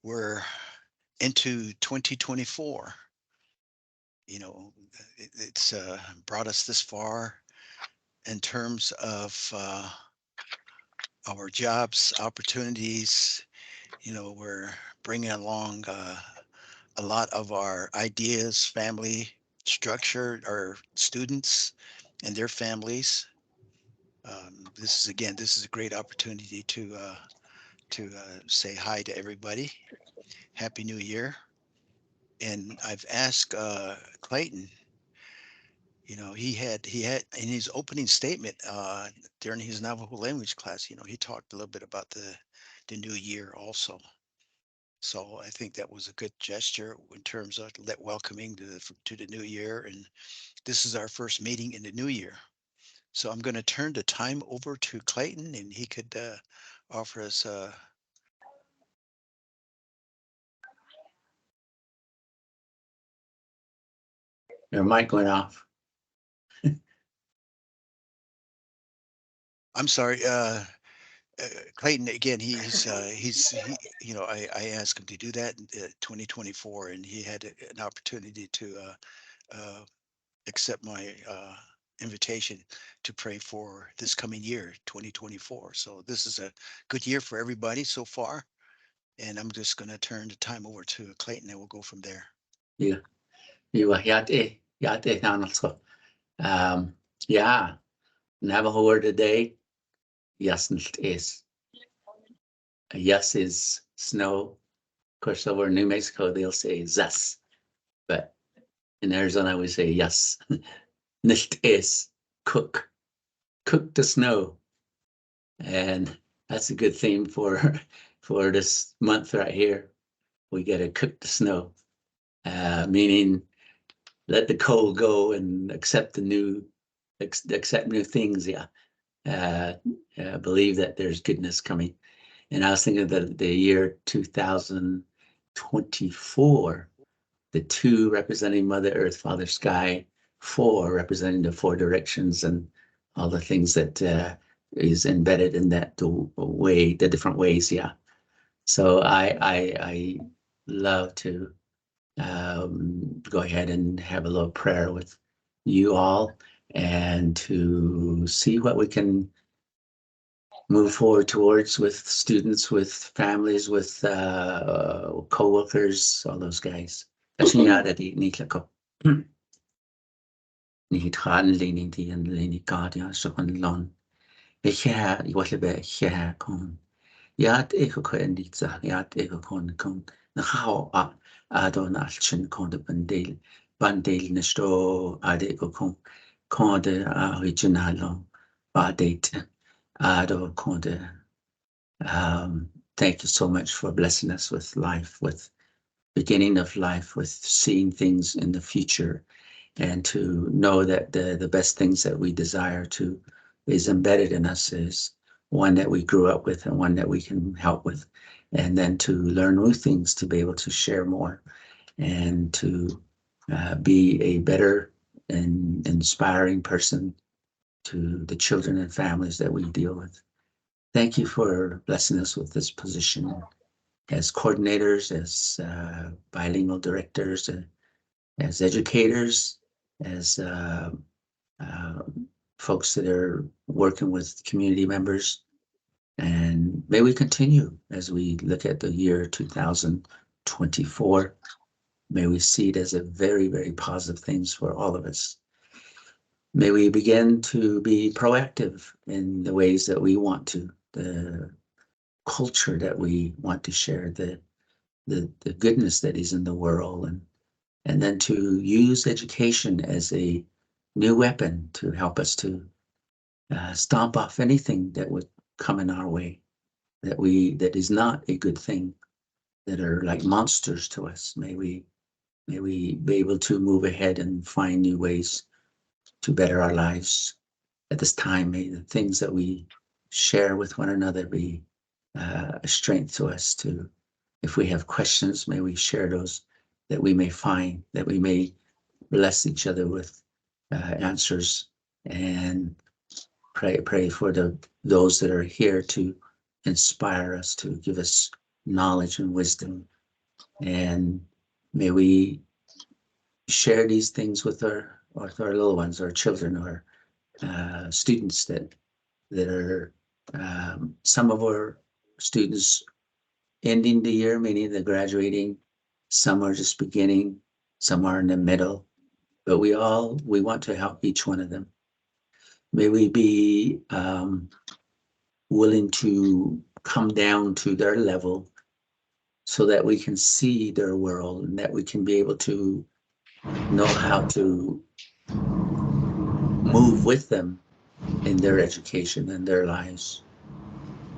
we're into 2024. You know, it's brought us this far in terms of our jobs, opportunities. You know, we're bringing along a lot of our ideas, family structure, our students and their families. This is a great opportunity to say hi to everybody. Happy New Year. And I've asked Clayton. You know, he had in his opening statement during his Navajo language class. You know, he talked a little bit about the new year also. So I think that was a good gesture in terms of welcoming to the new year. And this is our first meeting in the new year. So I'm going to turn the time over to Clayton, and he could offer us. Your mic went off. I'm sorry, Clayton. Again, you know, I asked him to do that in 2024, and he had an opportunity to accept my invitation to pray for this coming year, 2024. So this is a good year for everybody so far. And I'm just going to turn the time over to Clayton, and we'll go from there. Yeah, you were yate now also. Yeah, Navajo word today. Yes, is. Yes is snow. Of course, over in New Mexico, they'll say zas, but in Arizona, we say yes. Nicht is cook. Cook the snow. And that's a good theme for this month right here. We got to cook the snow, meaning let the cold go and accept accept new things. Yeah, believe that there's goodness coming. And I was thinking that the year 2024, the 2 representing Mother Earth, Father Sky, 4 representing the 4 directions and all the things that is embedded in that way, the different ways. Yeah. So I love to go ahead and have a little prayer with you all and to see what we can move forward towards with students, with families, with co-workers, all those guys. Ni tran leaning the and leaning guardian so on lon. Be here, you want to be here con. Yat echo coenditza, yat echo con. Na how adon alchin con the bandale nesto ad echo con the original badate ado con the. Thank you so much for blessing us with life, with beginning of life, with seeing things in the future, and to know that the best things that we desire to is embedded in us is one that we grew up with and one that we can help with, and then to learn new things to be able to share more and to be a better and inspiring person to the children and families that we deal with. Thank you for blessing us with this position as coordinators, as bilingual directors, as educators, as folks that are working with community members. And may we continue as we look at the year 2024. May we see it as a very, very positive things for all of us. May we begin to be proactive in the ways that we want to, the culture that we want to share, the goodness that is in the world, and then to use education as a new weapon to help us to stomp off anything that would come in our way that is not a good thing, that are like monsters to us. May we be able to move ahead and find new ways to better our lives at this time. May the things that we share with one another be a strength to us. To, if we have questions, may we share those, that we may find, that we may bless each other with answers, and pray for those that are here to inspire us, to give us knowledge and wisdom And may we share these things with our little ones, our children, our students that are some of our students ending the year, many of them graduating, some are just beginning, some are in the middle, but we want to help each one of them. May we be willing to come down to their level so that we can see their world and that we can be able to know how to move with them in their education and their lives.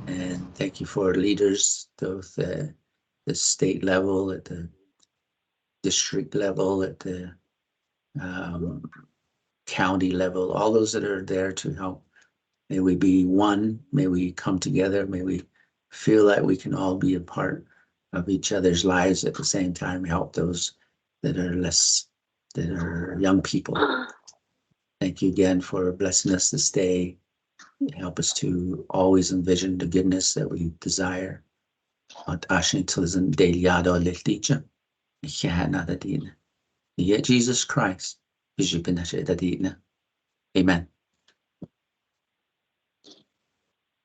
And thank you for leaders, both the state level, at the district level, at the county level, all those that are there to help. May we be one, may we come together, may we feel like we can all be a part of each other's lives at the same time, help those that are young people. Thank you again for blessing us this day. Help us to always envision the goodness that we desire. At Ashington Deliado Leticha, Dadina. Yet Jesus Christ, Dadina. Amen.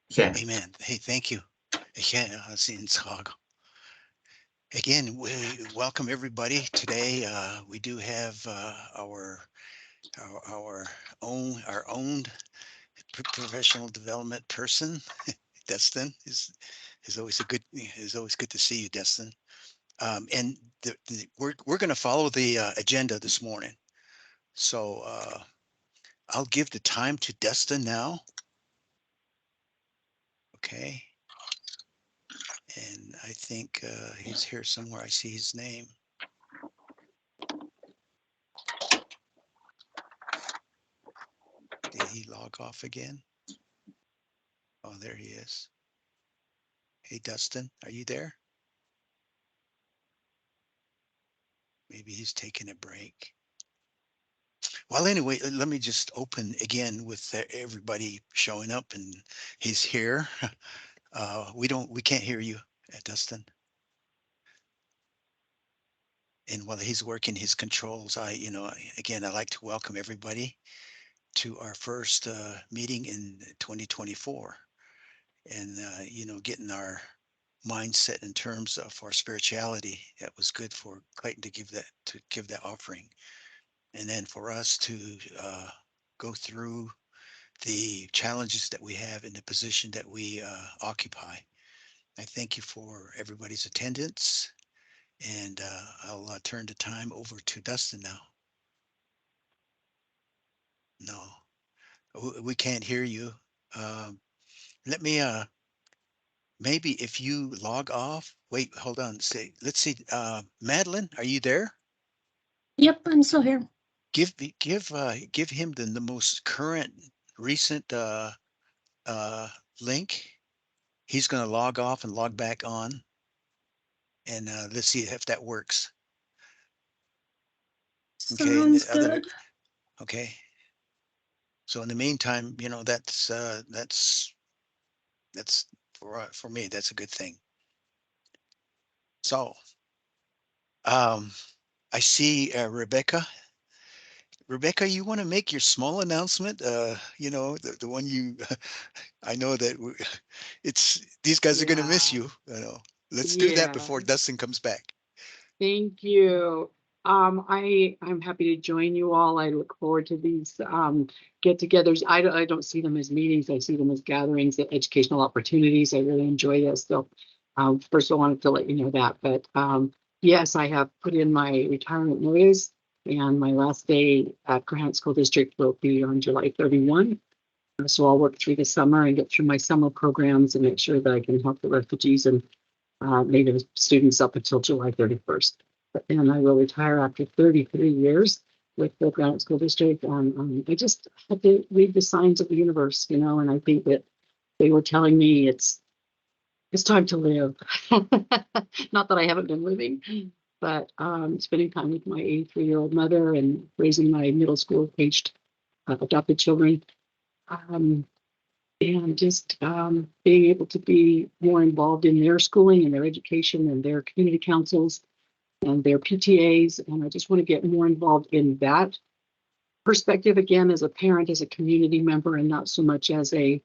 Yeah. Amen. Hey, thank you. Again, we welcome everybody today. We do have our own professional development person. Destin is always good to see you, Destin. And we're going to follow the agenda this morning. So I'll give the time to Destin now. Okay. And I think he's here somewhere. I see his name. Did he log off again? Oh, there he is. Hey, Dustin, are you there? Maybe he's taking a break. Well, anyway, let me just open again with everybody showing up, and he's here. We can't hear you, Dustin. And while he's working his controls, again, I'd like to welcome everybody to our first meeting in 2024, and getting our mindset in terms of our spirituality. That was good for Clayton to give that offering, and then for us to go through the challenges that we have in the position that we occupy. I thank you for everybody's attendance, and I'll turn the time over to Dustin now. No, we can't hear you. Let me maybe if you log off. Wait, hold on. Let's see. Madeline, are you there? Yep, I'm still here. Give him the most current recent link. He's going to log off and log back on, and let's see if that works. Sounds good. Okay. So in the meantime, that's for me, that's a good thing. So I see Rebecca. Rebecca, you want to make your small announcement? The one you, I know that these guys are going to miss you. Let's do that before Dustin comes back. Thank you. I'm happy to join you all. I look forward to these get-togethers. I don't see them as meetings. I see them as gatherings, educational opportunities. I really enjoy this. So first I wanted to let you know that. But yes, I have put in my retirement notice, and my last day at Grant School District will be on July 31. So I'll work through the summer and get through my summer programs and make sure that I can help the refugees and Native students up until July 31st. And I will retire after 33 years with the Granite School District. I just had to read the signs of the universe, and I think that they were telling me it's time to live. Not that I haven't been living, but spending time with my 83-year-old mother and raising my middle school aged adopted children. And just being able to be more involved in their schooling and their education and their community councils. and their PTAs. And I just want to get more involved in that perspective again, as a parent, as a community member, and not so much as a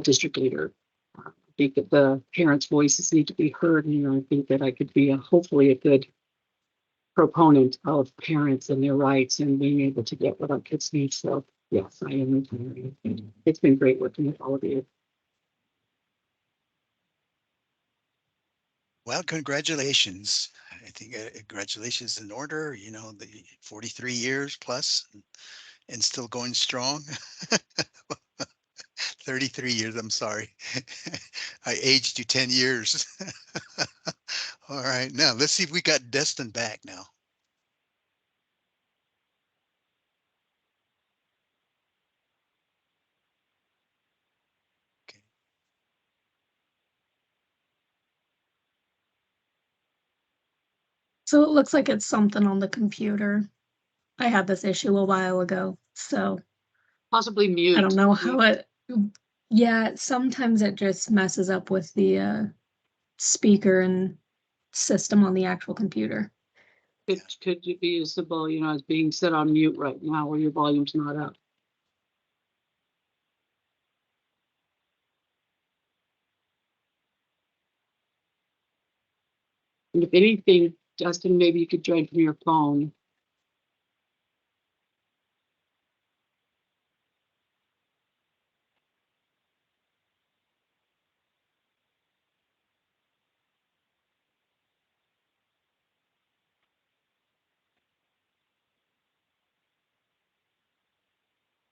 district leader. I think that the parents' voices need to be heard. And I think that I could be hopefully a good proponent of parents and their rights and being able to get what our kids need. So yes, I am retiring. It's been great working with all of you. Well, congratulations. I think congratulations in order, you know, the 43 years plus and still going strong. 33 years, I'm sorry. I aged you 10 years. All right, now let's see if we got Dustin back now. Okay. So it looks like it's something on the computer. I had this issue a while ago, so Possibly mute. I don't know how it. Yeah, sometimes it just messes up with the speaker and system on the actual computer. Could you be visible, as being set on mute right now where your volume's not up? And if anything, Justin, maybe you could join from your phone.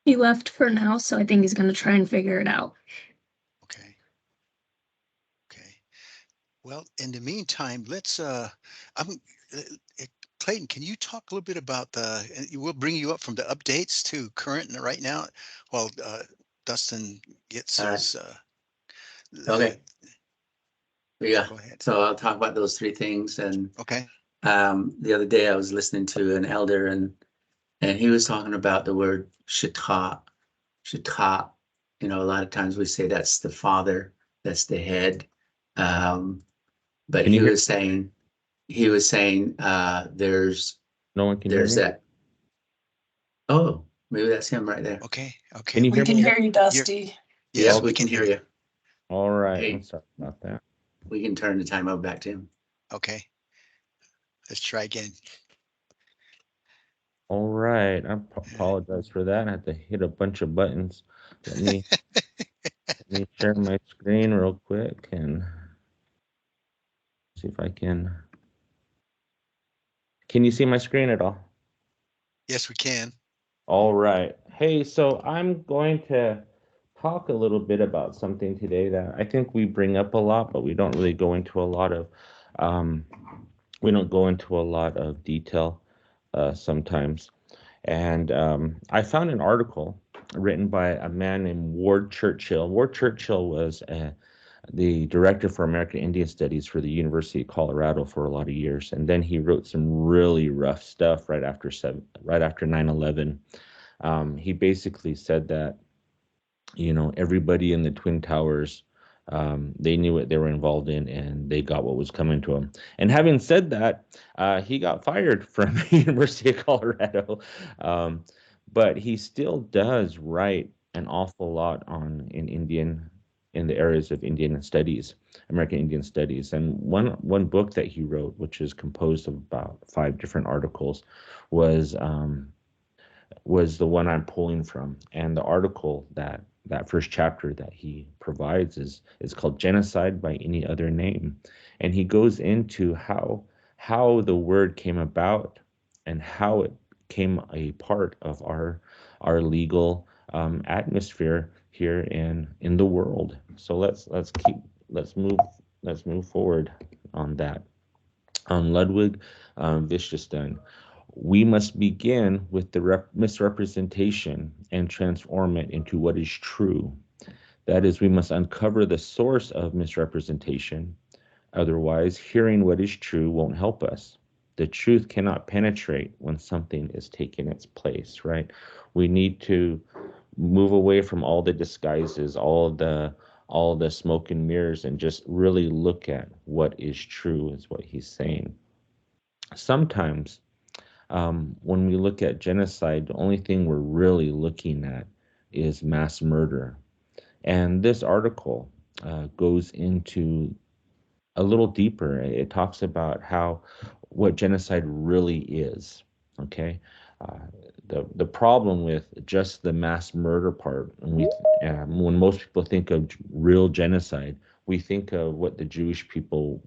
He left for now, so I think he's going to try and figure it out. Okay. Okay. Well, in the meantime, let's Clayton, can you talk a little bit about we'll bring you up from the updates to current right now while Dustin gets All right. his Okay. Yeah. Go ahead. So I'll talk about those three things. And Okay. the other day I was listening to an elder and he was talking about the word shita. Shita. A lot of times we say that's the father, that's the head. But he was saying there's no one can hear me? that. Oh, maybe that's him right there. Okay. Okay. Can you We hear can me? hear you, Dusty. Yes, Yeah, we can hear you. All right. Hey. I'm sorry about that. We can turn the timeout back to him. Okay. Let's try again. All right. I apologize for that. I had to hit a bunch of buttons. Let me share my screen real quick and see if I can. Can you see my screen at all? Yes, we can. All right. Hey, so I'm going to talk a little bit about something today that I think we bring up a lot, but we don't really go into a lot of detail sometimes. And I found an article written by a man named Ward Churchill. Ward Churchill was the director for American Indian Studies for the University of Colorado for a lot of years, and then he wrote some really rough stuff right after 9/11. He basically said that everybody in the Twin Towers, they knew what they were involved in, and they got what was coming to them. And having said that, he got fired from the University of Colorado, but he still does write an awful lot in the areas of Indian studies, American Indian studies. And one book that he wrote, which is composed of about 5 different articles, was the one I'm pulling from. And the article that first chapter that he provides is called Genocide by Any Other Name. And he goes into how the word came about and how it became a part of our legal atmosphere here in the world. So let's move forward on that. Ludwig Wittgenstein. We must begin with the misrepresentation and transform it into what is true. That is, we must uncover the source of misrepresentation. Otherwise, hearing what is true won't help us. The truth cannot penetrate when something is taking its place, right? We need to move away from all the disguises, all the smoke and mirrors, and just really look at what is true, is what he's saying. sometimes when we look at genocide, the only thing we're really looking at is mass murder. And this article goes into a little deeper. It talks about how what genocide really is. Okay, uh, the problem with just the mass murder part, when most people think of real genocide, we think of what the Jewish people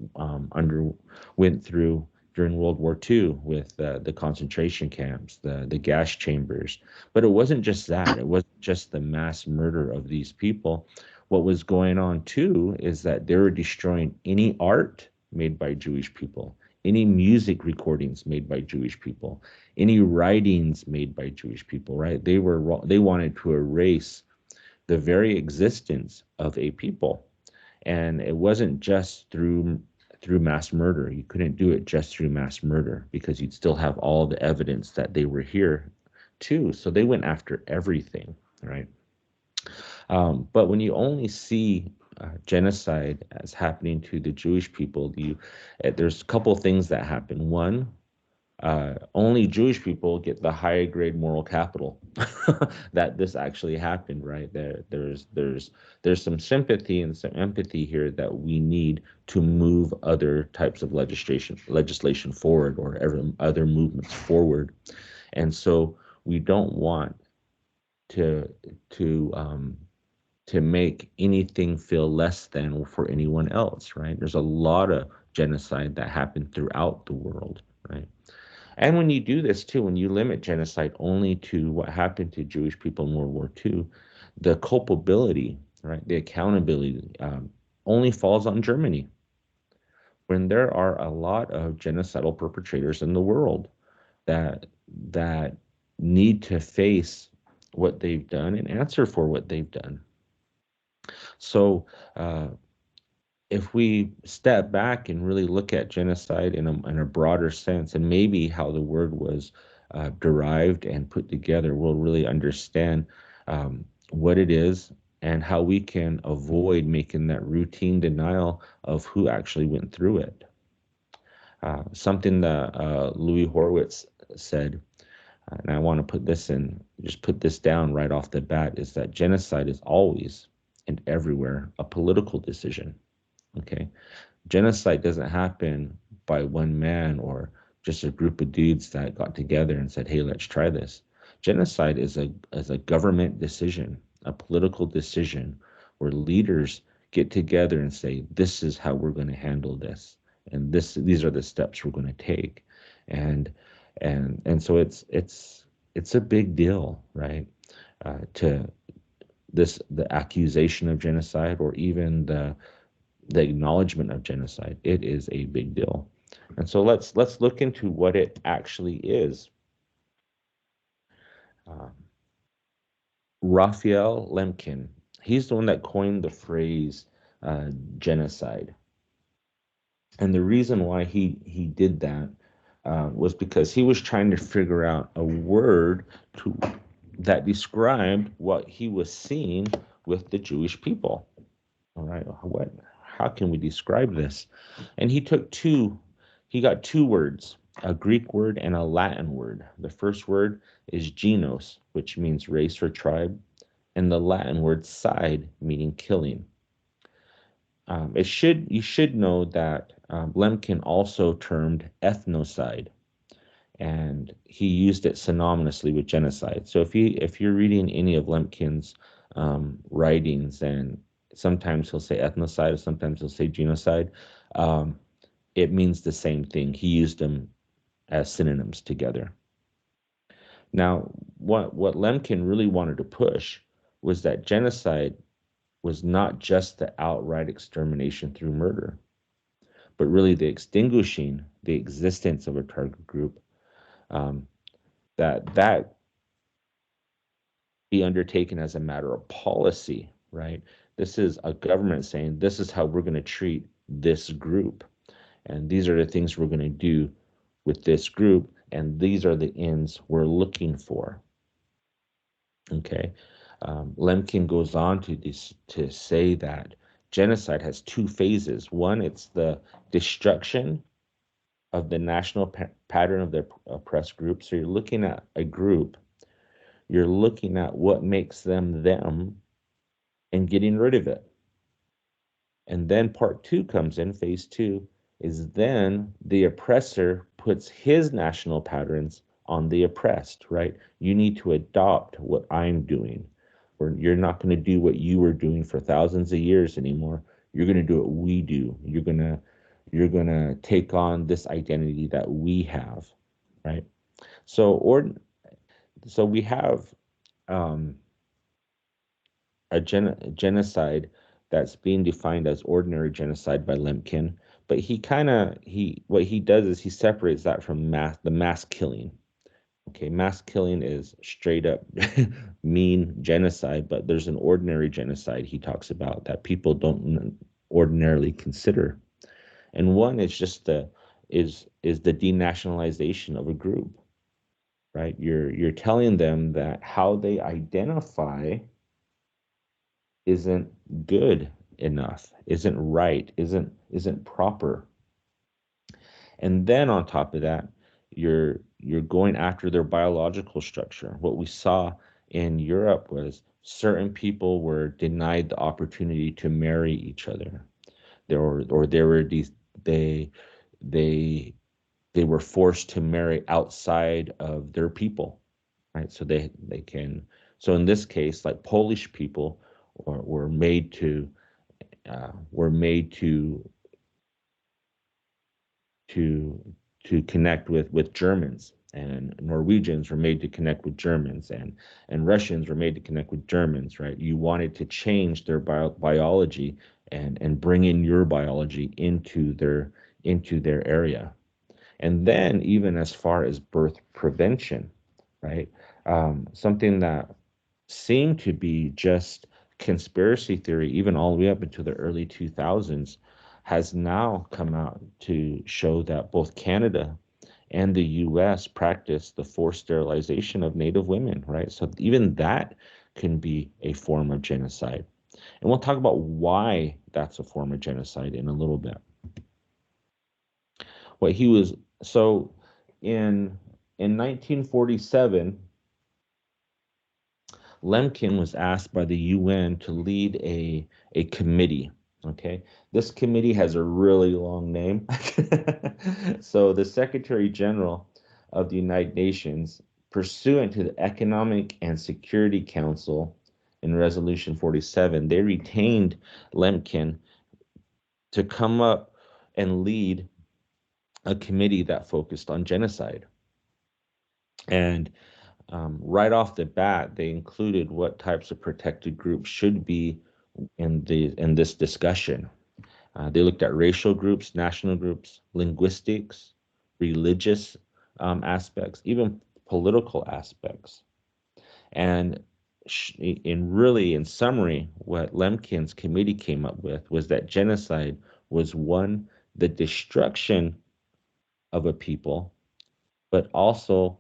went through during World War II with the concentration camps, the gas chambers. But it wasn't just that. It wasn't just the mass murder of these people. What was going on too is that they were destroying any art made by Jewish people, any music recordings made by Jewish people, any writings made by Jewish people, right? They wanted to erase the very existence of a people. And it wasn't just through mass murder. You couldn't do it just through mass murder because you'd still have all the evidence that they were here too. So they went after everything, right? But when you only see genocide as happening to the Jewish people, there's a couple of things that happen. One, only Jewish people get the higher grade moral capital that this actually happened, right? There's some sympathy and some empathy here that we need to move other types of legislation forward, or other movements forward. And so we don't want to make anything feel less than for anyone else, right? There's a lot of genocide that happened throughout the world, right? And when you do this too, when you limit genocide only to what happened to Jewish people in World War II, the culpability, right, the accountability only falls on Germany, when there are a lot of genocidal perpetrators in the world that need to face what they've done and answer for what they've done. So if we step back and really look at genocide in a broader sense, and maybe how the word was derived and put together, we'll really understand what it is and how we can avoid making that routine denial of who actually went through it. Something that Louis Horowitz said, and I want to put this down right off the bat, is that genocide is always and everywhere a political decision. Okay, genocide doesn't happen by one man or just a group of dudes that got together and said, "Hey, let's try this." Genocide is a government decision, a political decision, where leaders get together and say, "This is how we're going to handle this, and these are the steps we're going to take," and so it's a big deal, right? To the accusation of genocide, or even the acknowledgement of genocide, it is a big deal. And so let's look into what it actually is. Raphael Lemkin, he's the one that coined the phrase genocide. And the reason why he did that was because he was trying to figure out a word that described what he was seeing with the Jewish people. All right, how can we describe this? And he got two words, a Greek word and a Latin word. The first word is genos, which means race or tribe, and the Latin word side, meaning killing. You should know that Lemkin also termed ethnocide, and he used it synonymously with genocide. So if you're reading any of Lemkin's writings, and sometimes he'll say ethnocide, sometimes he'll say genocide, it means the same thing. He used them as synonyms together. Now, what Lemkin really wanted to push was that genocide was not just the outright extermination through murder, but really the extinguishing the existence of a target group, that be undertaken as a matter of policy, right? This is a government saying, this is how we're going to treat this group, and these are the things we're going to do with this group, and these are the ends we're looking for. Okay, Lemkin goes on to say that genocide has two phases. One, it's the destruction of the national pattern of their oppressed group. So you're looking at a group, you're looking at what makes them them and getting rid of it. And then part two comes in, phase two, is then the oppressor puts his national patterns on the oppressed, right? You need to adopt what I'm doing, or you're not going to do what you were doing for thousands of years anymore. You're going to do what we do. You're going to take on this identity that we have, right? So we have a genocide that's being defined as ordinary genocide by Lemkin, but what he does is he separates that from the mass killing. Okay, mass killing is straight up mean genocide, but there's an ordinary genocide he talks about that people don't ordinarily consider. And one is just the denationalization of a group, right? You're telling them that how they identify isn't good enough, isn't right, isn't proper. And then on top of that, you're going after their biological structure. What we saw in Europe was certain people were denied the opportunity to marry each other. There were these they were forced to marry outside of their people, right? So they can. So in this case, like Polish people were made to connect with Germans, and Norwegians were made to connect with Germans, and Russians were made to connect with Germans, right? You wanted to change their biology and bring in your biology into their area. And then even as far as birth prevention, right? Something that seemed to be just conspiracy theory, even all the way up into the early 2000s, has now come out to show that both Canada and the US practice the forced sterilization of Native women, right? So even that can be a form of genocide. And we'll talk about why that's a form of genocide in a little bit. What he was, so in 1947, Lemkin was asked by the UN to lead a committee. Okay, this committee has a really long name. So the Secretary General of the United Nations, pursuant to the Economic and Security Council in Resolution 47, they retained Lemkin to come up and lead a committee that focused on genocide. And right off the bat, they included what types of protected groups should be in this discussion. They looked at racial groups, national groups, linguistics, religious aspects, even political aspects. And in summary, what Lemkin's committee came up with was that genocide was one, the destruction of a people, but also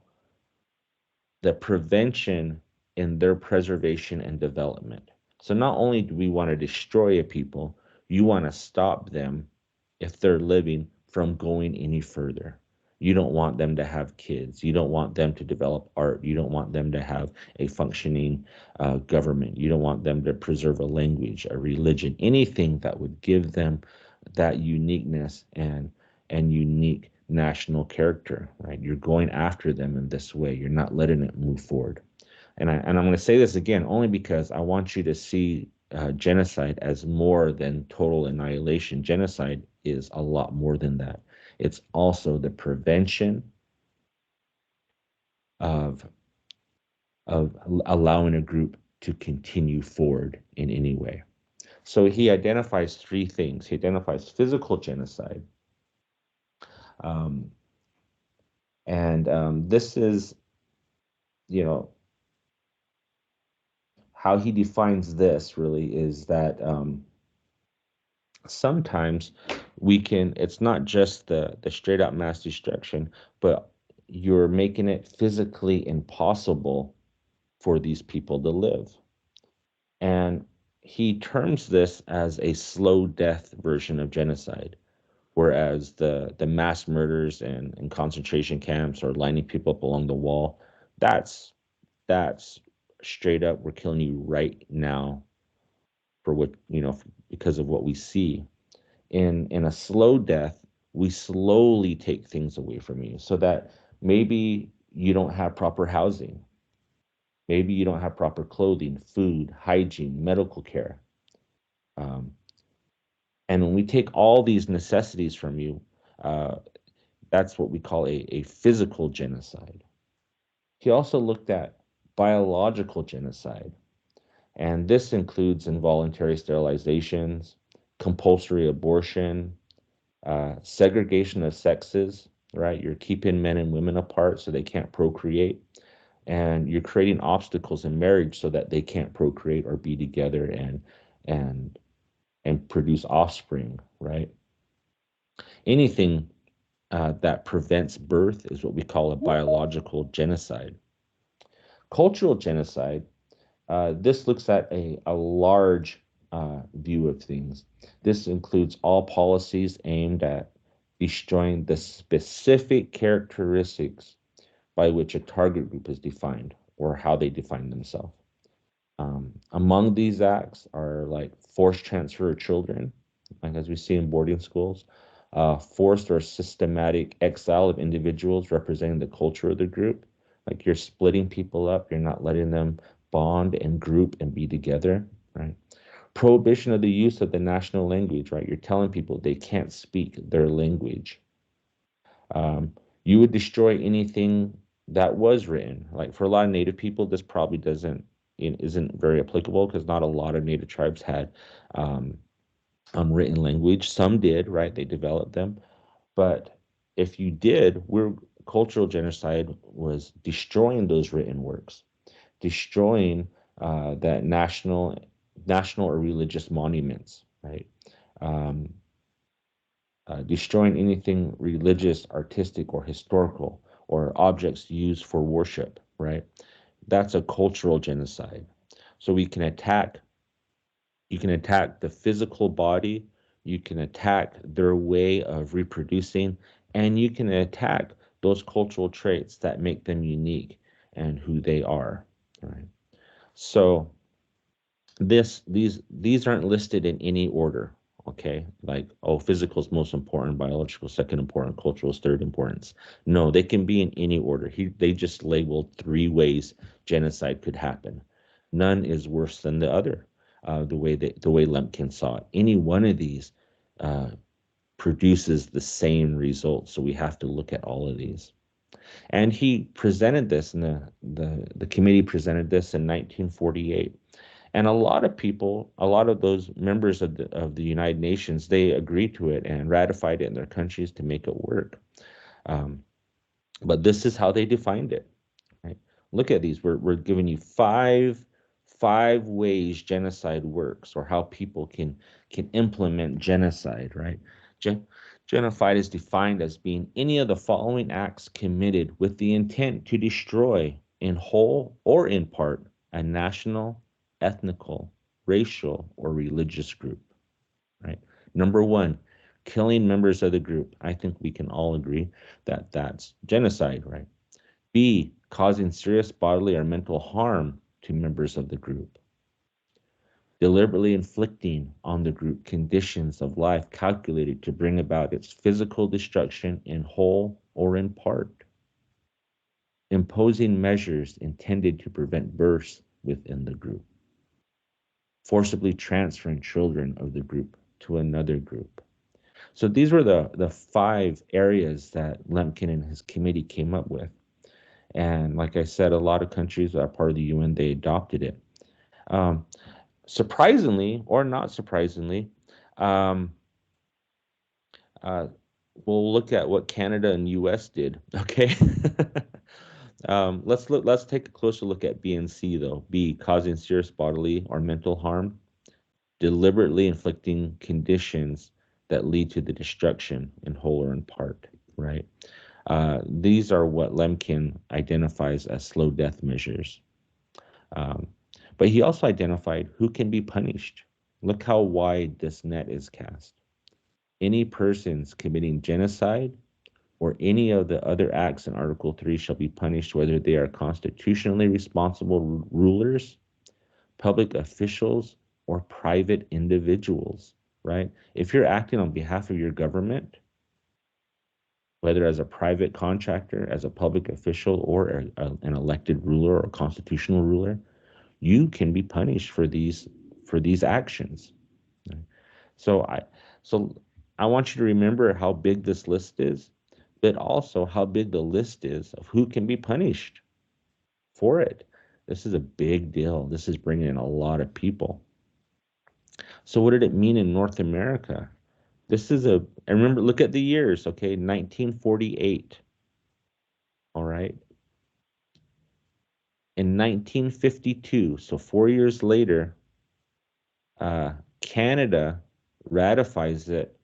the prevention in their preservation and development. So not only do we want to destroy a people, you want to stop them, if they're living, from going any further. You don't want them to have kids. You don't want them to develop art. You don't want them to have a functioning government. You don't want them to preserve a language, a religion, anything that would give them that uniqueness and unique national character, right? You're going after them in this way. You're not letting it move forward. And I'm going to say this again only because I want you to see genocide as more than total annihilation. Genocide is a lot more than that. It's also the prevention of allowing a group to continue forward in any way. So he identifies three things. He identifies physical genocide. This is, how he defines this really is that sometimes it's not just the straight up mass destruction, but you're making it physically impossible for these people to live. And he terms this as a slow death version of genocide, whereas the mass murders and concentration camps or lining people up along the wall, that's straight up, we're killing you right now for what, because of what we see. In a slow death, we slowly take things away from you so that maybe you don't have proper housing, maybe you don't have proper clothing, food, hygiene, medical care. And when we take all these necessities from you, uh, that's what we call a physical genocide. He also looked at biological genocide, and this includes involuntary sterilizations, compulsory abortion, segregation of sexes, right? You're keeping men and women apart so they can't procreate, and you're creating obstacles in marriage so that they can't procreate or be together and produce offspring, right? Anything that prevents birth is what we call a biological genocide. Cultural genocide, this looks at a large view of things. This includes all policies aimed at destroying the specific characteristics by which a target group is defined or how they define themselves. Among these acts are like forced transfer of children, like as we see in boarding schools, forced or systematic exile of individuals representing the culture of the group. Like you're splitting people up, you're not letting them bond and group and be together, right? Prohibition of the use of the national language, right? You're telling people they can't speak their language. You would destroy anything that was written. Like for a lot of Native people, this probably isn't very applicable because not a lot of Native tribes had written language. Some did, right? They developed them. But if you did, cultural genocide was destroying those written works, destroying that national or religious monuments, right? Destroying anything religious, artistic, or historical, or objects used for worship, right? That's a cultural genocide. So you can attack the physical body, you can attack their way of reproducing, and you can attack those cultural traits that make them unique and who they are, right? So these aren't listed in any order, okay? Like, oh, physical is most important, biological second important, cultural is third importance. No, they can be in any order. They just labeled 3 ways genocide could happen. None is worse than the other. The way Lemkin saw it, any one of these produces the same result. So we have to look at all of these. And he presented this, and the committee presented this in 1948. And a lot of those members of the United Nations, they agreed to it and ratified it in their countries to make it work. But this is how they defined it. Right? Look at these. We're giving you five ways genocide works, or how people can implement genocide. Right? Genocide is defined as being any of the following acts committed with the intent to destroy, in whole or in part, a national, ethnical, racial, or religious group, right? Number 1, killing members of the group. I think we can all agree that that's genocide, right? B, causing serious bodily or mental harm to members of the group. Deliberately inflicting on the group conditions of life calculated to bring about its physical destruction in whole or in part. Imposing measures intended to prevent births within the group. Forcibly transferring children of the group to another group. So these were the 5 areas that Lemkin and his committee came up with. And like I said, a lot of countries that are part of the UN, they adopted it. Surprisingly, or not surprisingly, we'll look at what Canada and US did, okay? Let's take a closer look at B and C though. B, causing serious bodily or mental harm, deliberately inflicting conditions that lead to the destruction in whole or in part, right? These are what Lemkin identifies as slow death measures. But he also identified who can be punished. Look how wide this net is cast. Any persons committing genocide or any of the other acts in Article 3 shall be punished, whether they are constitutionally responsible rulers, public officials, or private individuals, right? If you're acting on behalf of your government, whether as a private contractor, as a public official, or an elected ruler or constitutional ruler, you can be punished for these actions. Right? So I want you to remember how big this list is, but also how big the list is of who can be punished for it. This is a big deal. This is bringing in a lot of people. So what did it mean in North America? And remember, look at the years, okay? 1948. All right. In 1952, so 4 years later, Canada ratifies it,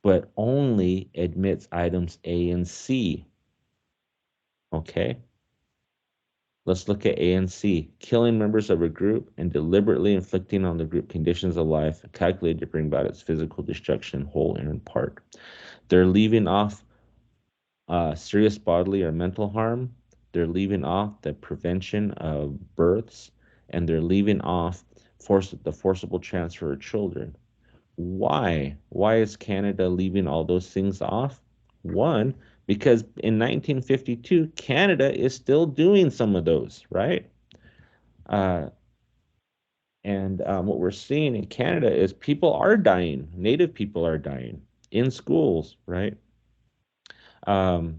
but only admits items A and C. Okay. Let's look at A and C. Killing members of a group and deliberately inflicting on the group conditions of life calculated to bring about its physical destruction, whole and in part. They're leaving off serious bodily or mental harm. They're leaving off the prevention of births, and they're leaving off the forcible transfer of children. Why? Why is Canada leaving all those things off? One, because in 1952, Canada is still doing some of those, right? What we're seeing in Canada is people are dying. Native people are dying in schools, right? They're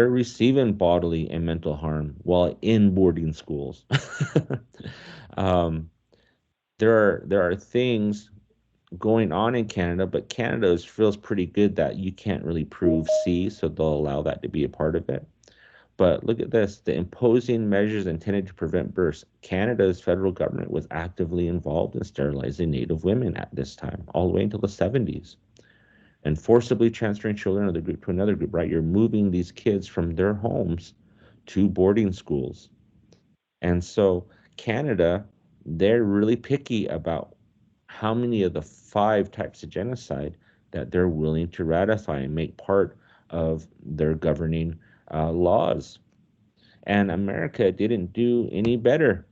receiving bodily and mental harm while in boarding schools. There are things going on in Canada, but Canada feels pretty good that you can't really prove C, so they'll allow that to be a part of it. But look at this, the imposing measures intended to prevent births. Canada's federal government was actively involved in sterilizing Native women at this time, all the way until the 70s. And forcibly transferring children of the group to another group, right? You're moving these kids from their homes to boarding schools. And so Canada, they're really picky about how many of the 5 types of genocide that they're willing to ratify and make part of their governing laws. And America didn't do any better.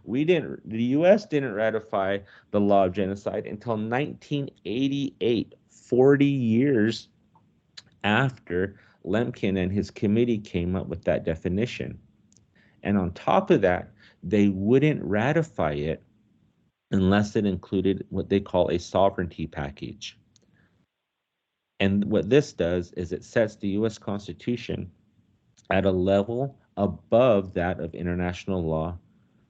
The US didn't ratify the law of genocide until 1988, 40 years after Lemkin and his committee came up with that definition. And on top of that, they wouldn't ratify it unless it included what they call a sovereignty package. And what this does is it sets the US Constitution at a level above that of international law.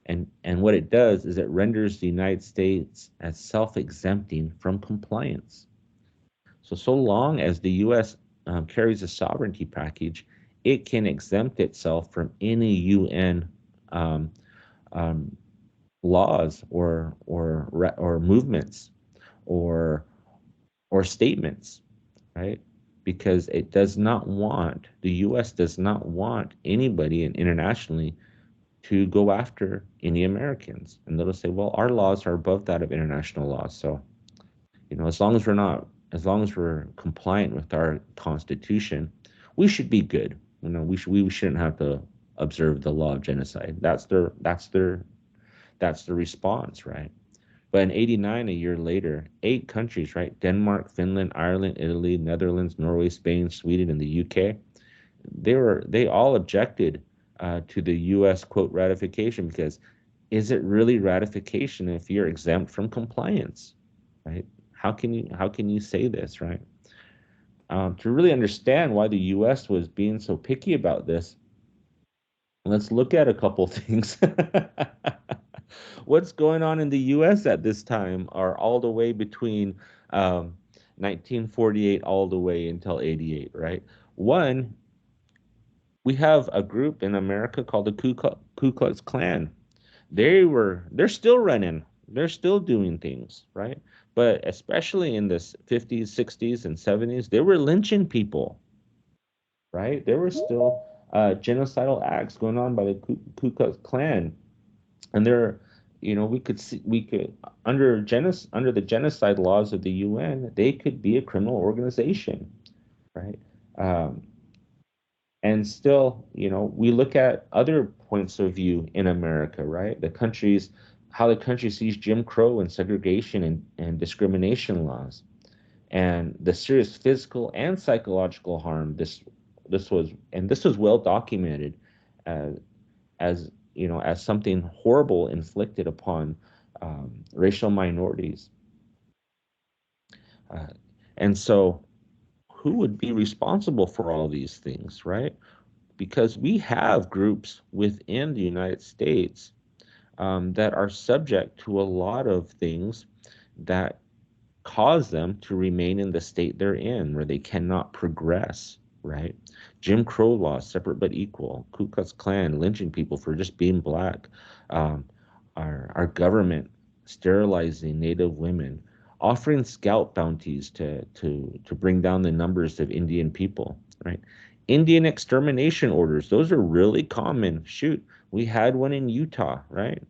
And what it does is it renders the United States as self-exempting from compliance. So long as the U.S. Carries a sovereignty package, it can exempt itself from any UN laws or movements or statements, right? Because the U.S. does not want anybody internationally to go after any Americans. And they'll say, well, our laws are above that of international laws. So, as long as we're compliant with our Constitution, we should be good. We shouldn't have to observe the law of genocide. That's the response, right? But in 89, a year later, 8 countries, right? Denmark, Finland, Ireland, Italy, Netherlands, Norway, Spain, Sweden, and the UK, they all objected to the U.S. quote ratification, because is it really ratification if you're exempt from compliance, right? How can you say this, right? To really understand why the U.S. was being so picky about this, let's look at a couple things. What's going on in the U.S. at this time are all the way between 1948 all the way until 88, right? One, we have a group in America called the Ku Klux Klan. They're still running. They're still doing things, right? But especially in the 50s, 60s, and 70s, they were lynching people, right? There were still genocidal acts going on by the Ku Klux Klan. And we could under the genocide laws of the UN, they could be a criminal organization, right? And still, we look at other points of view in America, right? How the country sees Jim Crow and segregation and discrimination laws, and the serious physical and psychological harm this was well documented as as something horrible inflicted upon racial minorities. Uh, and so, who would be responsible for all these things, right? Because we have groups within the United States that are subject to a lot of things that cause them to remain in the state they're in, where they cannot progress, right? Jim Crow laws, separate but equal, Ku Klux Klan, lynching people for just being black, um, our government sterilizing Native women, offering scalp bounties to bring down the numbers of Indian people, right? Indian extermination orders, those are really common. Shoot, we had one in Utah, right?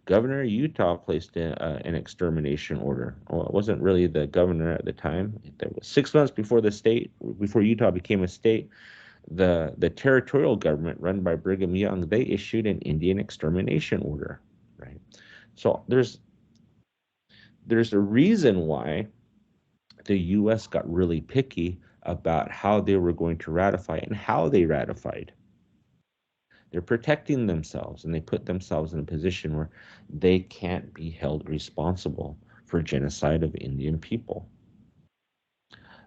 Governor of Utah placed an extermination order. Well, it wasn't really the governor at the time. That was 6 months before Utah became a state. The territorial government run by Brigham Young, they issued an Indian extermination order, right? So there's a reason why the U.S. got really picky about how they were going to ratify and how they ratified. They're protecting themselves, and they put themselves in a position where they can't be held responsible for genocide of Indian people.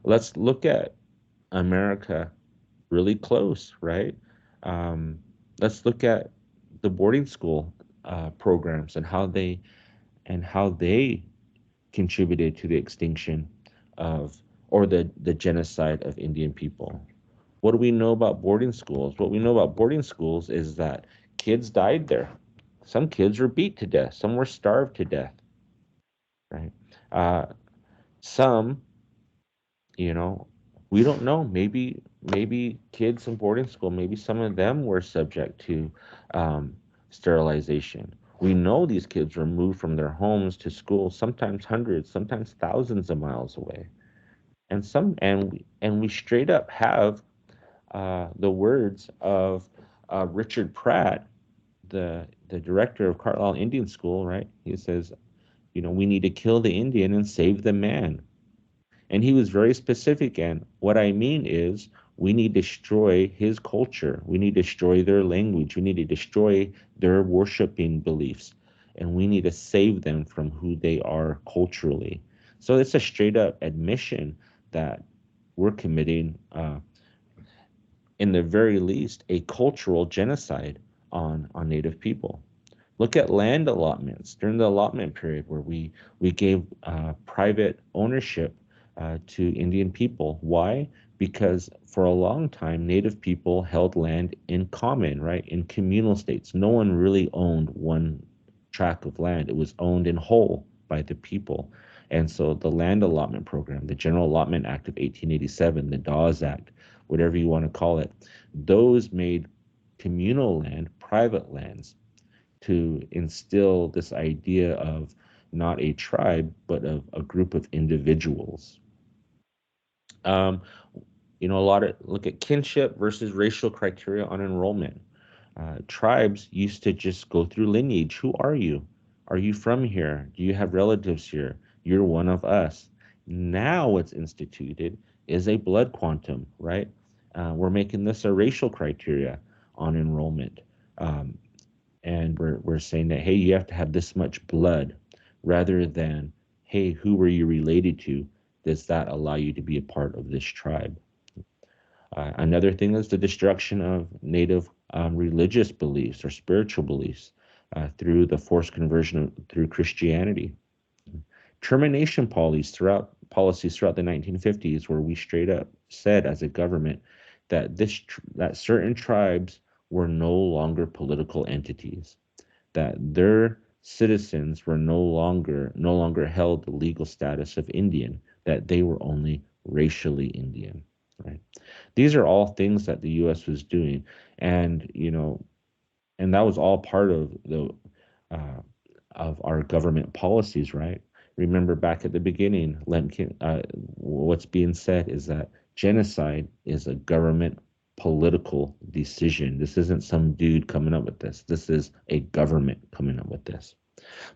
Let's look at America really close, right? Let's look at the boarding school programs and how they contributed to the extinction of or the genocide of Indian people. What do we know about boarding schools? What we know about boarding schools is that kids died there. Some kids were beat to death. Some were starved to death, right? Some, we don't know. Maybe kids in boarding school, maybe some of them were subject to sterilization. We know these kids were moved from their homes to school, sometimes hundreds, sometimes thousands of miles away, and we straight up have the words of Richard Pratt, the director of Carlisle Indian School, right? He says, we need to kill the Indian and save the man. And he was very specific. And what I mean is, we need to destroy his culture. We need to destroy their language. We need to destroy their worshiping beliefs. And we need to save them from who they are culturally. So it's a straight up admission that we're committing in the very least, a cultural genocide on Native people. Look at land allotments during the allotment period, where we gave private ownership to Indian people. Why? Because for a long time, Native people held land in common, right? In communal states. No one really owned one tract of land. It was owned in whole by the people. And so the land allotment program, the General Allotment Act of 1887, the Dawes Act, whatever you want to call it, those made communal land private lands to instill this idea of not a tribe, but of a group of individuals. Look at kinship versus racial criteria on enrollment. Tribes used to just go through lineage. Who are you? Are you from here? Do you have relatives here? You're one of us. Now what's instituted is a blood quantum, right? We're making this a racial criteria on enrollment. And we're saying that, hey, you have to have this much blood, rather than, hey, who were you related to? Does that allow you to be a part of this tribe? Another thing is the destruction of Native religious beliefs or spiritual beliefs through the forced conversion through Christianity. Termination policies throughout the 1950s, where we straight up said as a government that that certain tribes were no longer political entities, that their citizens were no longer held the legal status of Indian, that they were only racially Indian, right? These are all things that the U.S. was doing, and and that was all part of the of our government policies, right? Remember back at the beginning, Lemkin, what's being said is that genocide is a government political decision. This isn't some dude coming up with this. This is a government coming up with this.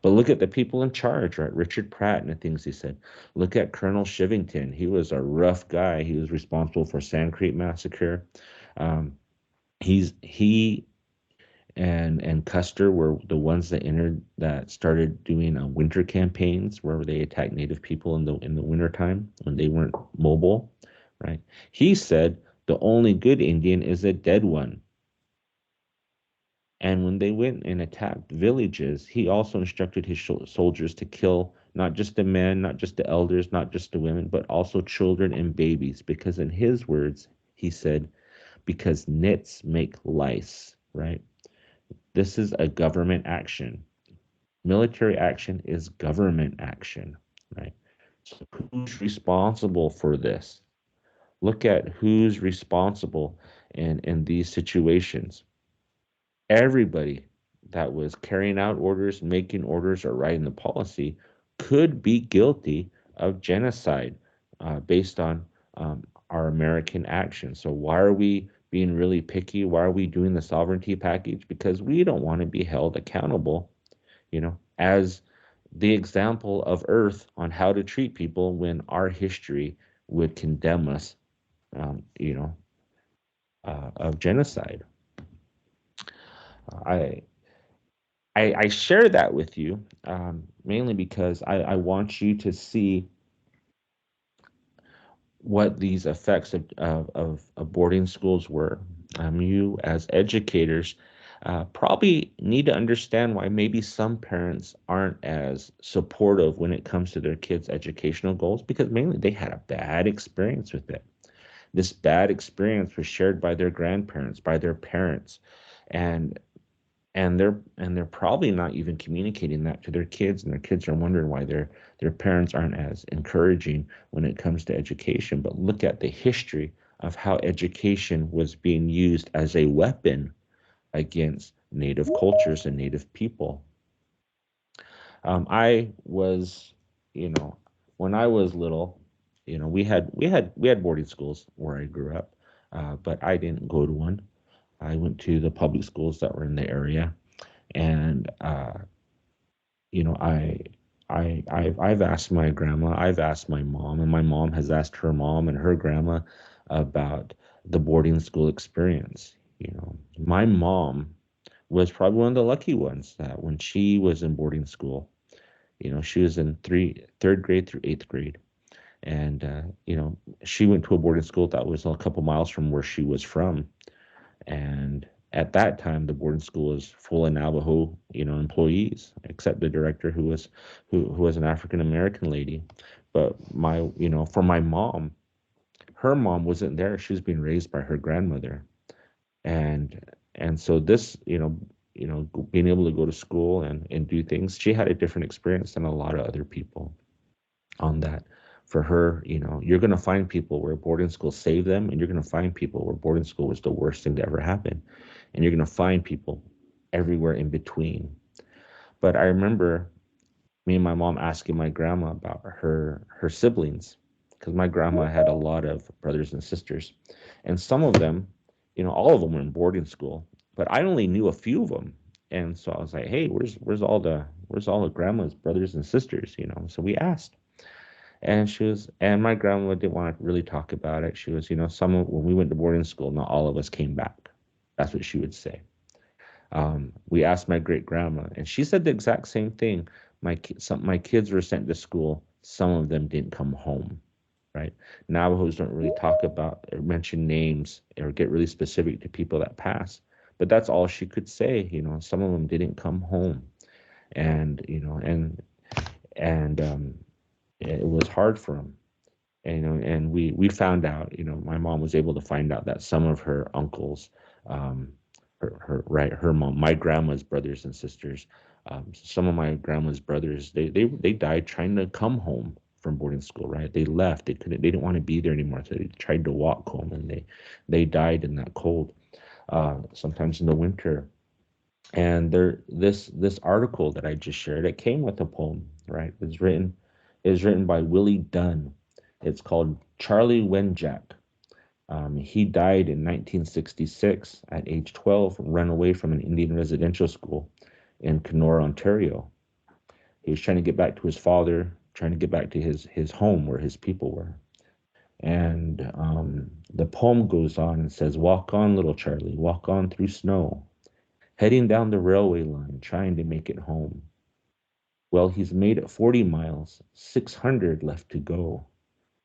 But look at the people in charge, right? Richard Pratt and the things he said. Look at Colonel Shivington. He was a rough guy. He was responsible for Sand Creek Massacre. He and Custer were the ones that started doing winter campaigns where they attacked Native people in the wintertime when they weren't mobile, right? He said the only good Indian is a dead one. And when they went and attacked villages, he also instructed his soldiers to kill not just the men, not just the elders, not just the women, but also children and babies. Because in his words, he said, because nits make lice, right? This is a government action. Military action is government action, right? So who's responsible for this? Look at who's responsible in these situations. Everybody that was carrying out orders, making orders, or writing the policy could be guilty of genocide based on our American actions. So why are we being really picky? Why are we doing the sovereignty package? Because we don't want to be held accountable, as the example of Earth on how to treat people when our history would condemn us, of genocide. I share that with you mainly because I want you to see what these effects of boarding schools were. You as educators probably need to understand why maybe some parents aren't as supportive when it comes to their kids' educational goals, because mainly they had a bad experience with it. This bad experience was shared by their grandparents, by their parents, and they're probably not even communicating that to their kids, and their kids are wondering why their parents aren't as encouraging when it comes to education. But look at the history of how education was being used as a weapon against Native cultures and Native people. I was, when I was little, we had boarding schools where I grew up, but I didn't go to one. I went to the public schools that were in the area, and I've asked my grandma, I've asked my mom, and my mom has asked her mom and her grandma about the boarding school experience. My mom was probably one of the lucky ones that when she was in boarding school, she was in third grade through 8th grade. And, she went to a boarding school that was a couple miles from where she was from. And at that time, the boarding school was full of Navajo, employees, except the director who was an African American lady. But for my mom, her mom wasn't there. She was being raised by her grandmother, and so this, being able to go to school and do things, she had a different experience than a lot of other people on that. For her, you're going to find people where boarding school saved them, and you're going to find people where boarding school was the worst thing to ever happen. And you're going to find people everywhere in between. But I remember me and my mom asking my grandma about her siblings, because my grandma had a lot of brothers and sisters. And some of them, all of them were in boarding school, but I only knew a few of them. And so I was like, hey, where's all the grandma's brothers and sisters, So we asked. And my grandma didn't want to really talk about it. She was, when we went to boarding school, not all of us came back. That's what she would say. We asked my great grandma, and she said the exact same thing. My kids were sent to school. Some of them didn't come home, right? Navajos don't really talk about or mention names or get really specific to people that pass. But that's all she could say. Some of them didn't come home, and it was hard for them. And we found out, my mom was able to find out that some of her uncles, her mom, my grandma's brothers and sisters, some of my grandma's brothers, they died trying to come home from boarding school, right? They left. They didn't want to be there anymore. So they tried to walk home, and they died in that cold, sometimes in the winter. And this article that I just shared, it came with a poem, right? It was written by Willie Dunn. It's called Charlie Wenjack. He died in 1966 at age 12, run away from an Indian residential school in Kenora, Ontario. He was trying to get back to his father, trying to get back to his home where his people were. And the poem goes on and says, "Walk on, little Charlie, walk on through snow, heading down the railway line, trying to make it home. Well, he's made it 40 miles, 600 left to go.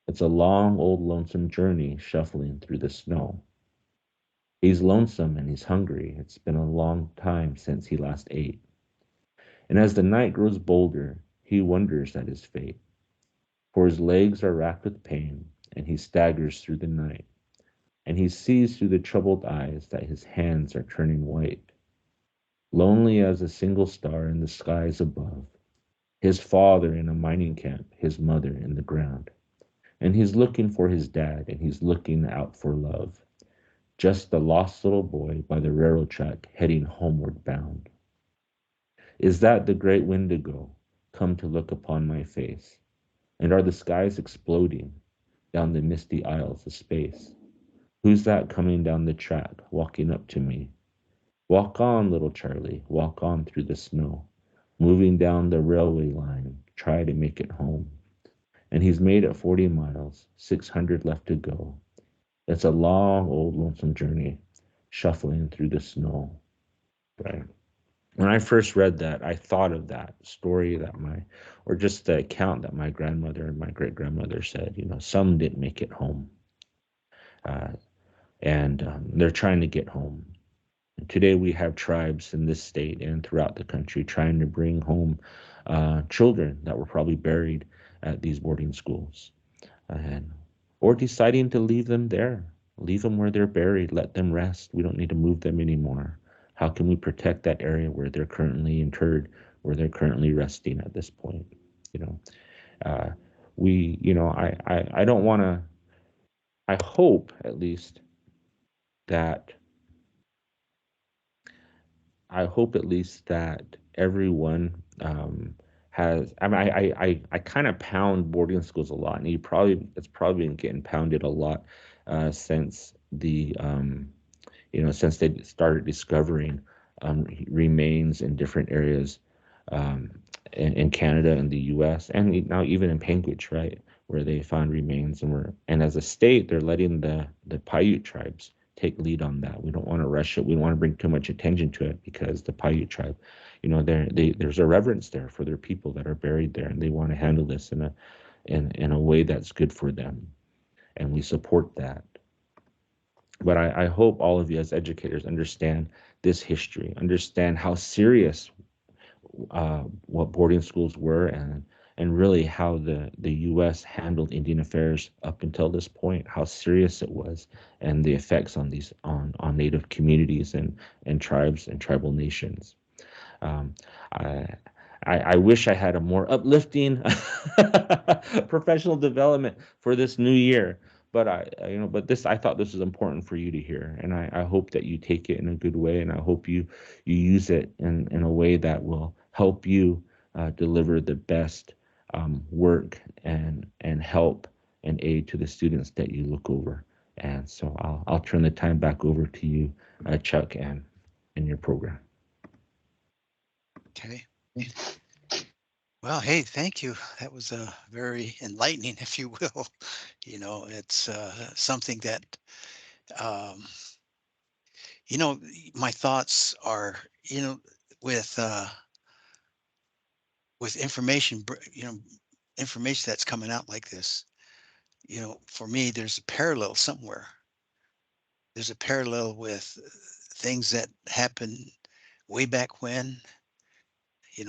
It's a long, old, lonesome journey shuffling through the snow. He's lonesome and he's hungry. It's been a long time since he last ate. And as the night grows bolder, he wonders at his fate, for his legs are racked with pain, and he staggers through the night, and he sees through the troubled eyes that his hands are turning white. Lonely as a single star in the skies above, his father in a mining camp, his mother in the ground. And he's looking for his dad, and he's looking out for love. Just the lost little boy by the railroad track heading homeward bound. Is that the great Wendigo come to look upon my face? And are the skies exploding down the misty aisles of space? Who's that coming down the track, walking up to me? Walk on, little Charlie, walk on through the snow, moving down the railway line, try to make it home. And he's made it 40 miles, 600 left to go. It's a long, old, lonesome journey, shuffling through the snow. Right. When I first read that, I thought of that story or just the account that my grandmother and my great grandmother said. Some didn't make it home, uh, and they're trying to get home. And today we have tribes in this state and throughout the country trying to bring home children that were probably buried at these boarding schools, and or deciding to leave them there, leave them where they're buried, let them rest. We don't need to move them anymore. How can we protect that area where they're currently interred, where they're currently resting at this point? You know, uh, I don't want to. I hope at least that everyone has. I mean, I kind of pound boarding schools a lot, and it's probably been getting pounded a lot since since they started discovering remains in different areas um, in Canada and the U.S. and now even in Panguitch, right, where they found remains, and as a state, they're letting the Paiute tribes take lead on that. We don't want to rush it. We don't want to bring too much attention to it because the Paiute tribe, there's a reverence there for their people that are buried there, and they want to handle this in a way that's good for them, and we support that. But I hope all of you as educators understand this history, understand how serious what boarding schools were, and really how the U.S. handled Indian affairs up until this point, how serious it was, and the effects on on Native communities and tribes and tribal nations. Um, I, I wish I had a more uplifting professional development for this new year, but I thought this was important for you to hear, and I hope that you take it in a good way, and I hope you use it in a way that will help you deliver the best work and help and aid to the students that you look over. And so I'll turn the time back over to you, Chuck, and in your program. Okay. Well, hey, thank you. That was very enlightening, if you will. It's something that, um, my thoughts are, with with information that's coming out like this. For me, there's a parallel somewhere. There's a parallel with things that happened way back when,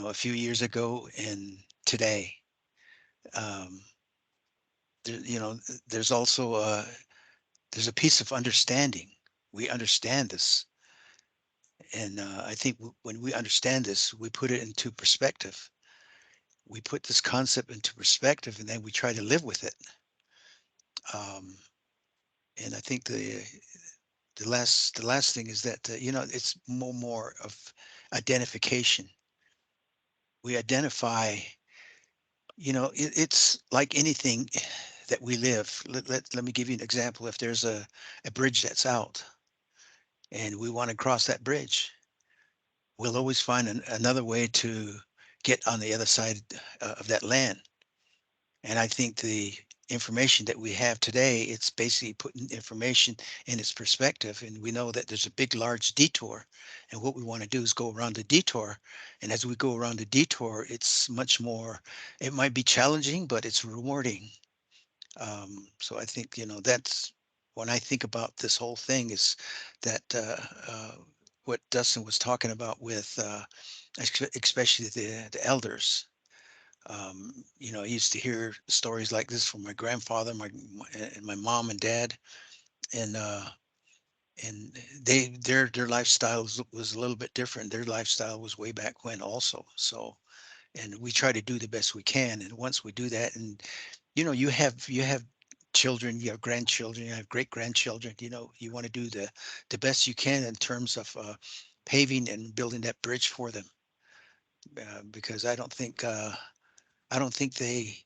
a few years ago and today. Um, there's also there's a piece of understanding. We understand this, and I think when we understand this, we put it into perspective. We put this concept into perspective, and then we try to live with it. Um, and I think the last thing is that it's more of identification. We identify, it's like anything that we live. Let me give you an example. If there's a bridge that's out and we want to cross that bridge, we'll always find another way to get on the other side of that land. And I think the information that we have today, it's basically putting information in its perspective. And we know that there's a big, large detour. And what we want to do is go around the detour. And as we go around the detour, it's much more, it might be challenging, but it's rewarding. So I think, that's when I think about this whole thing is that what Dustin was talking about with especially the elders. I used to hear stories like this from my grandfather, and my mom and dad, and their lifestyle was a little bit different. Their lifestyle was way back when also. So, and we try to do the best we can. And once we do that, and you have children, you have grandchildren, you have great grandchildren. You want to do the best you can in terms of paving and building that bridge for them, because I don't think they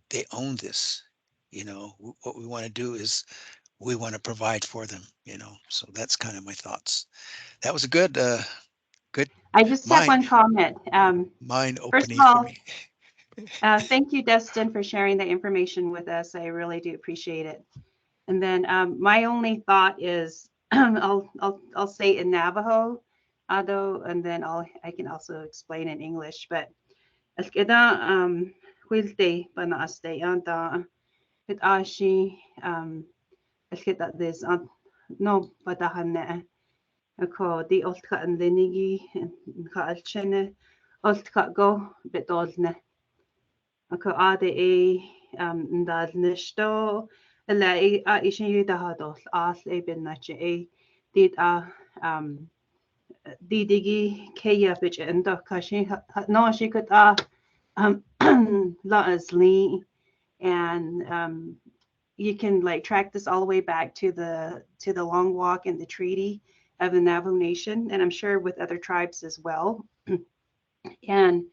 they own this. What we want to do is we want to provide for them. So that's kind of my thoughts. That was a good I just have mind one comment. mind First of opening for all, me. thank you, Dustin, for sharing the information with us. I really do appreciate it. And then my only thought is I'll say in Navajo, Ado, and then I can also explain in English. But as kita huilte panaaste anta it ashi as kita this no patahane ako di oltka and denigi ka alchene oltka go betolne ako ade ndad nishto la a ishin yuda hadol as e binnache did didigi keya bitch and kashi no she could la asli and you can like track this all the way back to the Long Walk and the Treaty of the Navajo Nation, and I'm sure with other tribes as well. And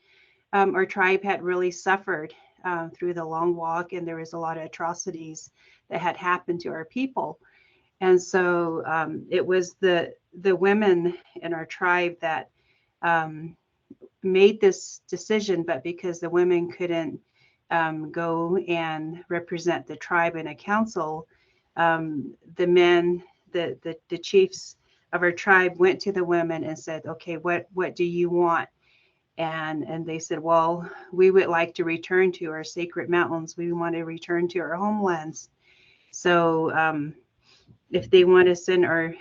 our tribe had really suffered through the Long Walk, and there was a lot of atrocities that had happened to our people. And so it was the women in our tribe that made this decision, but because the women couldn't go and represent the tribe in a council, the men, the chiefs of our tribe went to the women and said, okay, what do you want? And they said, well, we would like to return to our sacred mountains. We want to return to our homelands. So if they want to send our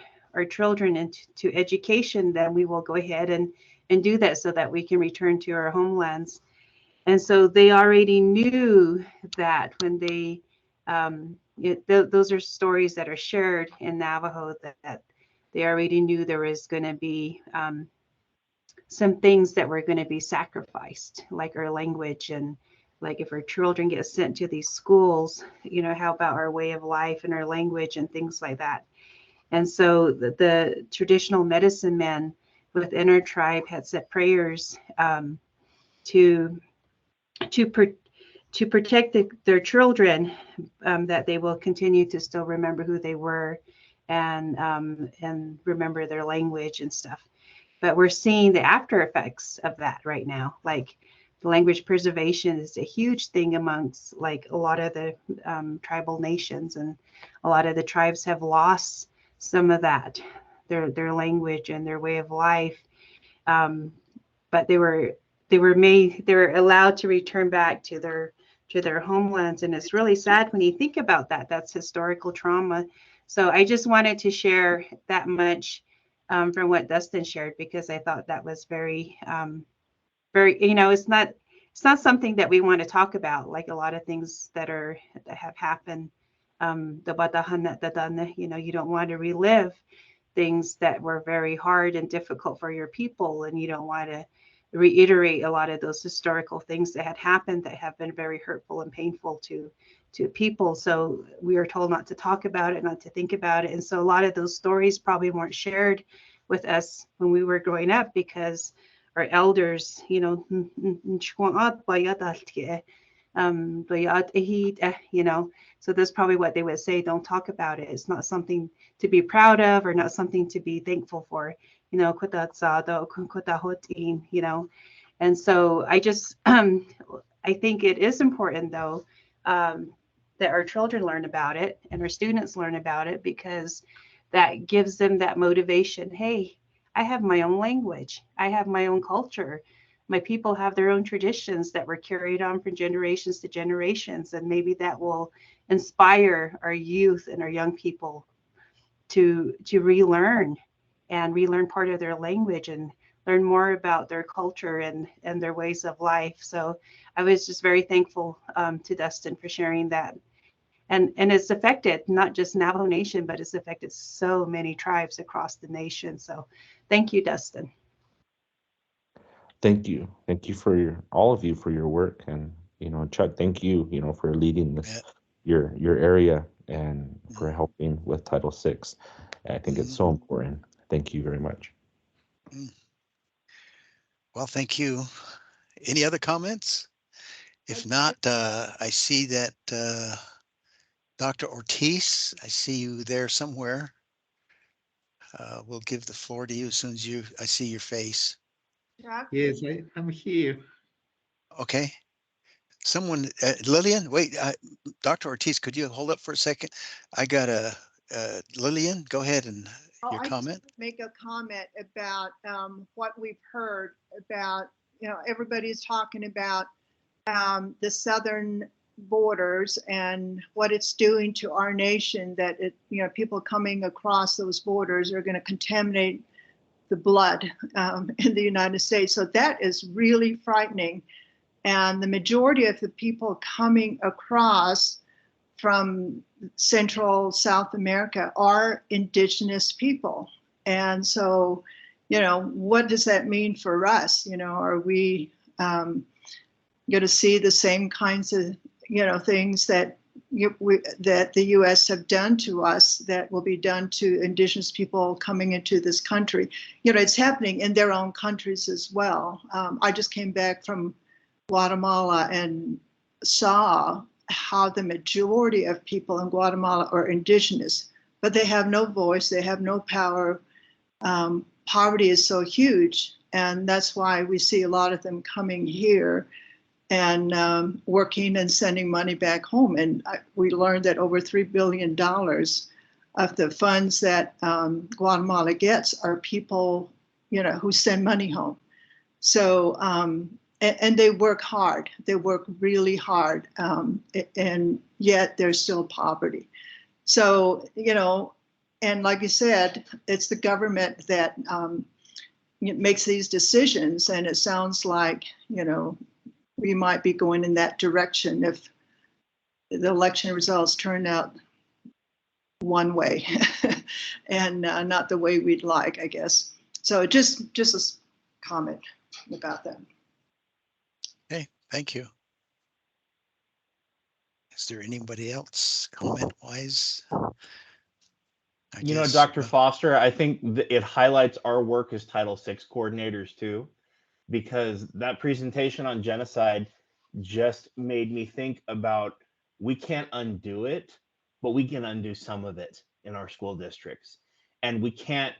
children into education, then we will go ahead and do that so that we can return to our homelands. And so they already knew that when they, those are stories that are shared in Navajo, that they already knew there was going to be some things that were going to be sacrificed, like our language, and like if our children get sent to these schools, how about our way of life and our language and things like that. And so the traditional medicine men within our tribe had said prayers to protect their children, that they will continue to still remember who they were and remember their language and stuff. But we're seeing the after effects of that right now. Like the language preservation is a huge thing amongst like a lot of the tribal nations, and a lot of the tribes have lost some of that, their language and their way of life. But they were allowed to return back to their homelands, and it's really sad when you think about that. That's historical trauma. So I just wanted to share that much from what Dustin shared, because I thought that was very it's not something that we want to talk about, like a lot of things that have happened. You don't want to relive things that were very hard and difficult for your people, and you don't want to reiterate a lot of those historical things that had happened that have been very hurtful and painful to people. So we were told not to talk about it, not to think about it. And so a lot of those stories probably weren't shared with us when we were growing up, because our elders, you know, you know, so that's probably what they would say. Don't talk about it. It's not something to be proud of, or not something to be thankful for, you know, you know. And so I just, I think it is important, though, that our children learn about it and our students learn about it, because that gives them that motivation. Hey, I have my own language. I have my own culture. My people have their own traditions that were carried on from generations to generations. And maybe that will inspire our youth and our young people to relearn part of their language and learn more about their culture and their ways of life. So I was just very thankful to Dustin for sharing that. And it's affected not just Navajo Nation, but it's affected so many tribes across the nation. So thank you, Dustin. Thank you for all of you for your work, and Chuck, thank you for leading this your area and for helping with Title VI. I think it's so important. Thank you very much. Well, thank you. Any other comments? If not, I see that Dr. Ortiz, I see you there somewhere. We'll give the floor to you as soon as I see your face. Yes, I'm here. Okay. Someone, Lillian, wait, Dr. Ortiz, could you hold up for a second? I got Lillian, go ahead and your comment. Make a comment about what we've heard about, everybody's talking about the southern borders and what it's doing to our nation, that people coming across those borders are going to contaminate the blood in the United States. So that is really frightening. And the majority of the people coming across from Central South America are indigenous people. And so, what does that mean for us? Are we going to see the same kinds of, things that that the U.S. have done to us that will be done to indigenous people coming into this country? It's happening in their own countries as well. I just came back from Guatemala and saw how the majority of people in Guatemala are indigenous, but they have no voice, they have no power. Poverty is so huge, and that's why we see a lot of them coming here and working and sending money back home. And we learned that over $3 billion of the funds that Guatemala gets are people, who send money home. So, and they work hard. They work really hard, and yet there's still poverty. So, and like you said, it's the government that makes these decisions. And it sounds like, we might be going in that direction if the election results turn out one way and not the way we'd like, I guess. So just a comment about that. Okay, thank you. Is there anybody else comment-wise? Dr. Foster, I think it highlights our work as Title VI coordinators too, because that presentation on genocide just made me think about, we can't undo it, but we can undo some of it in our school districts. And we can't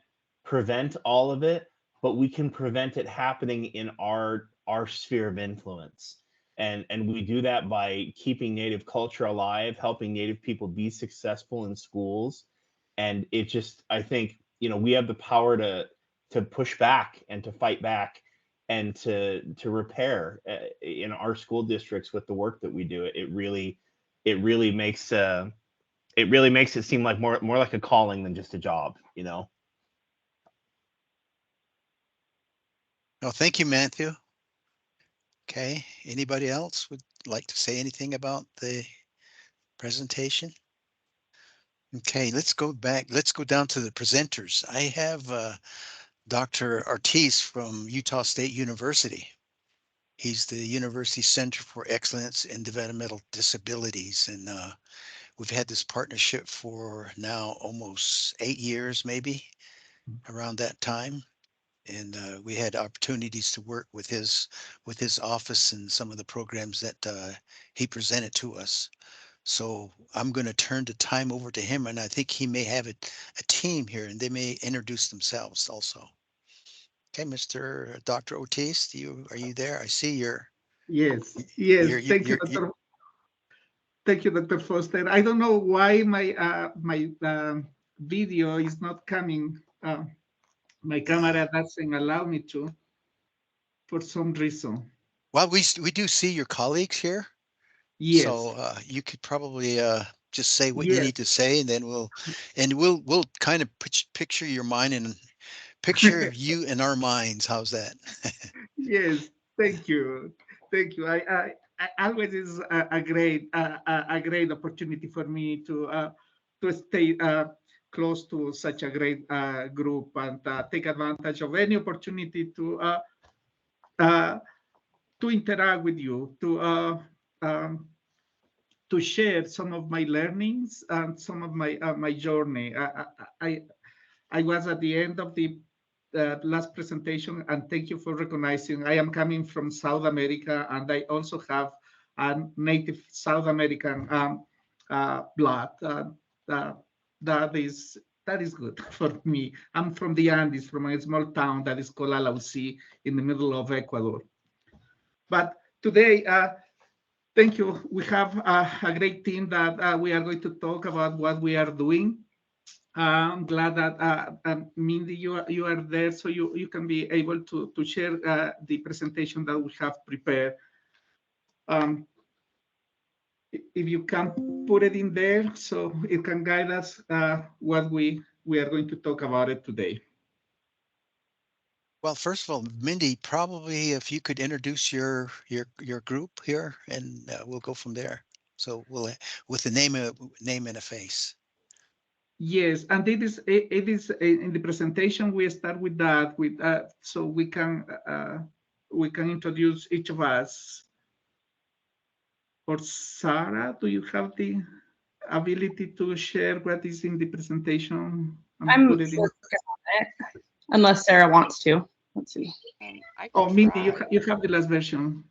prevent all of it, but we can prevent it happening in our sphere of influence. And we do that by keeping Native culture alive, helping Native people be successful in schools. And it just, I think, we have the power to push back and to fight back and to repair in our school districts with the work that we do. It really makes it seem like more like a calling than just a job, Oh, thank you, Matthew. Okay, anybody else would like to say anything about the presentation? Okay, let's go back. Let's go down to the presenters. I have Dr. Ortiz from Utah State University. He's the University Center for Excellence in Developmental Disabilities. And we've had this partnership for now almost 8 years, maybe. around that time. And we had opportunities to work with his office and some of the programs that he presented to us. So I'm going to turn the time over to him, and I think he may have a team here, and they may introduce themselves also. Okay, Mr. Dr. Ortiz, are you there? I see Yes, yes. you're, Thank you, Dr. Thank you, Dr. Foster. I don't know why my video is not coming. My camera doesn't allow me to, for some reason. well, we do see your colleagues here. Yes. So you could probably just say what you Yes. need to say, and then we'll kind of picture your mind and picture you in our minds. How's that? Yes. Thank you. Thank you. I always is a great opportunity for me to stay close to such a great group and take advantage of any opportunity to interact with you, to share some of my learnings and some of my journey. I was at the end of the last presentation, and thank you for recognizing I am coming from South America, and I also have a native South American blood. That is good for me. I'm from the Andes, from a small town that is called Alausi in the middle of Ecuador. But today, thank you. We have a great team that we are going to talk about what we are doing. I'm glad that Mindy, you are there, so you can be able to share the presentation that we have prepared. If you can put it in there, so it can guide us what we are going to talk about it today. Well, first of all, Mindy, probably if you could introduce your group here, and we'll go from there. So we'll with the name and a face. Yes, and it is in the presentation. We start with that, so we can introduce each of us. Or Sarah, do you have the ability to share what is in the presentation? I'm working on it, unless Sarah wants to. Let's see. Oh, Mindy, you have the last version.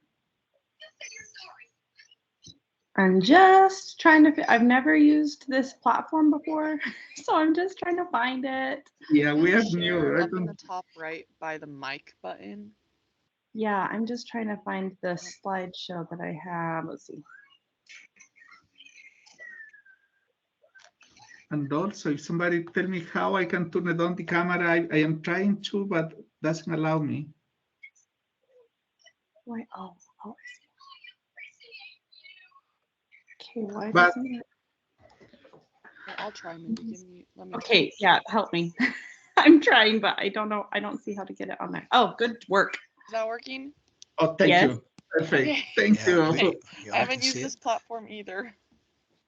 I'm just trying to. I've never used this platform before, so I'm just trying to find it. Yeah, we are new. Up in the top right by the mic button. Yeah, I'm just trying to find the slideshow that I have. Let's see. And also, if somebody tell me how I can turn it on the camera, I am trying to, but doesn't allow me. Why? Oh, I see. Okay, why But, doesn't it? I'll try. Mindy. Let me. Okay, yeah, help me. I'm trying, but I don't know. I don't see how to get it on there. Oh, good work. Is that working? Oh, thank you. Perfect. Okay. Thank you. Okay. I haven't used this platform either.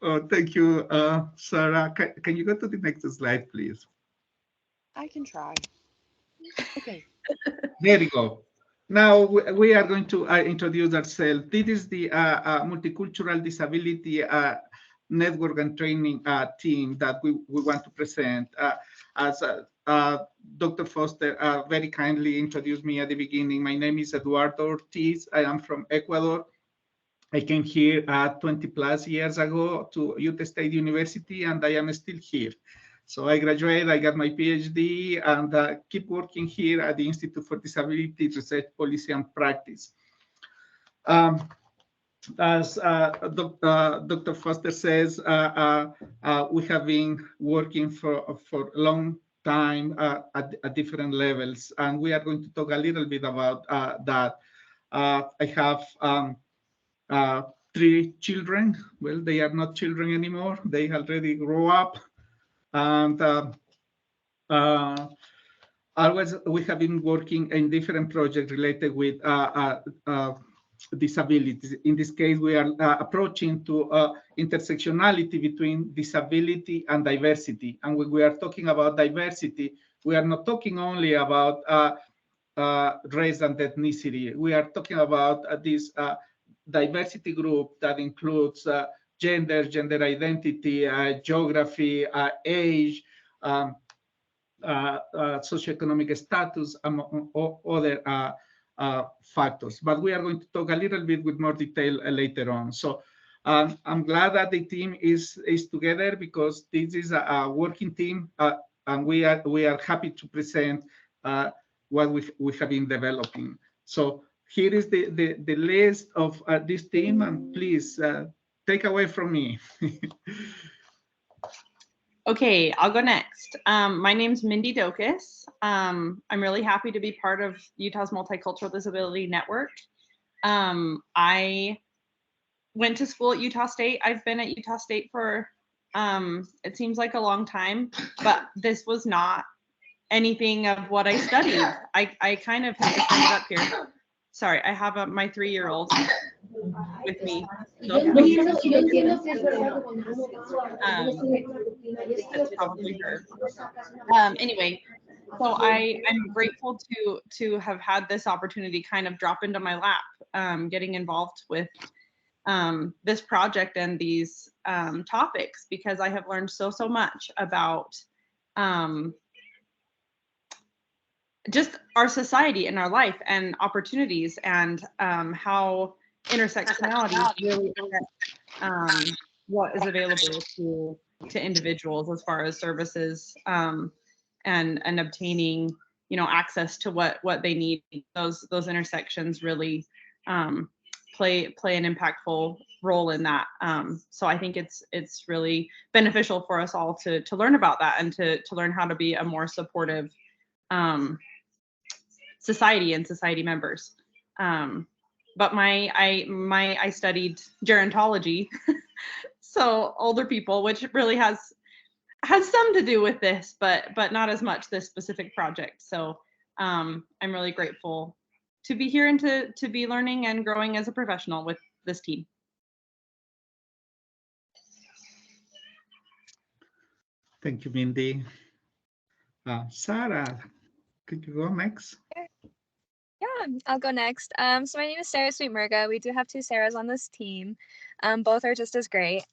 Oh, thank you, Sarah. Can you go to the next slide, please? I can try. Okay. There you go. Now we are going to introduce ourselves. This is the Multicultural Disability Network and Training team that we want to present. As Dr. Foster very kindly introduced me at the beginning, my name is Eduardo Ortiz. I am from Ecuador. I came here 20 plus years ago to Utah State University, and I am still here. So I graduated, I got my PhD, and keep working here at the Institute for Disability Research, Policy, and Practice. As Dr. Foster says, we have been working for a long time at different levels, and we are going to talk a little bit about that. I have 3 children. Well, they are not children anymore. They already grew up. And always we have been working in different projects related with disabilities. In this case, we are approaching to intersectionality between disability and diversity. And when we are talking about diversity, we are not talking only about race and ethnicity. We are talking about this diversity group that includes gender identity, geography, age, socioeconomic status, among other factors. But we are going to talk a little bit with more detail later on. So I'm glad that the team is together, because this is a working team, and we are happy to present what we have been developing. So here is the list of this team, and please take away from me. Okay, I'll go next. My name's Mindy Dokis. I'm really happy to be part of Utah's Multicultural Disability Network. I went to school at Utah State. I've been at Utah State for, it seems like a long time, but this was not anything of what I studied. I kind of have to stand it up here. Sorry, I have my 3-year-old with me. So that's probably her. Anyway, so I'm grateful to have had this opportunity kind of drop into my lap, getting involved with this project and these topics, because I have learned so much about just our society and our life and opportunities, and how intersectionality really affects what is available to individuals as far as services, and obtaining, you know, access to what they need. Those intersections really play an impactful role in that. So I think it's really beneficial for us all to learn about that, and to learn how to be a more supportive society and society members. But I studied gerontology, so older people, which really has some to do with this, but not as much this specific project. So I'm really grateful to be here and to be learning and growing as a professional with this team. Thank you, Mindy. Sarah, could you go next? Yeah, I'll go next. So my name is Sarah Sweet Murga. We do have 2 Sarahs on this team. Both are just as great.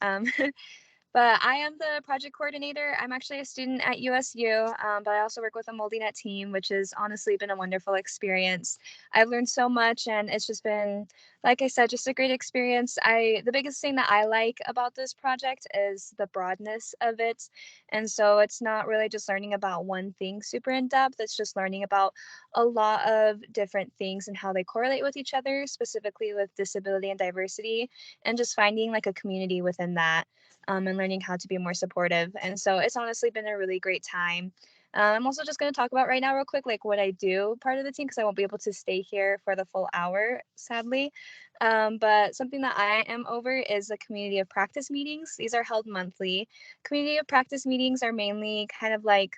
But I am the project coordinator. I'm actually a student at USU, but I also work with a MultiNet team, which has honestly been a wonderful experience. I've learned so much, and it's just been, like I said, just a great experience. The biggest thing that I like about this project is the broadness of it. And so it's not really just learning about one thing super in depth. It's just learning about a lot of different things and how they correlate with each other, specifically with disability and diversity, and just finding like a community within that. And learning how to be more supportive. And so it's honestly been a really great time. I'm also just going to talk about right now real quick, like what I do part of the team, because I won't be able to stay here for the full hour, sadly. But something that I am over is the community of practice meetings. These are held monthly. Community of practice meetings are mainly kind of like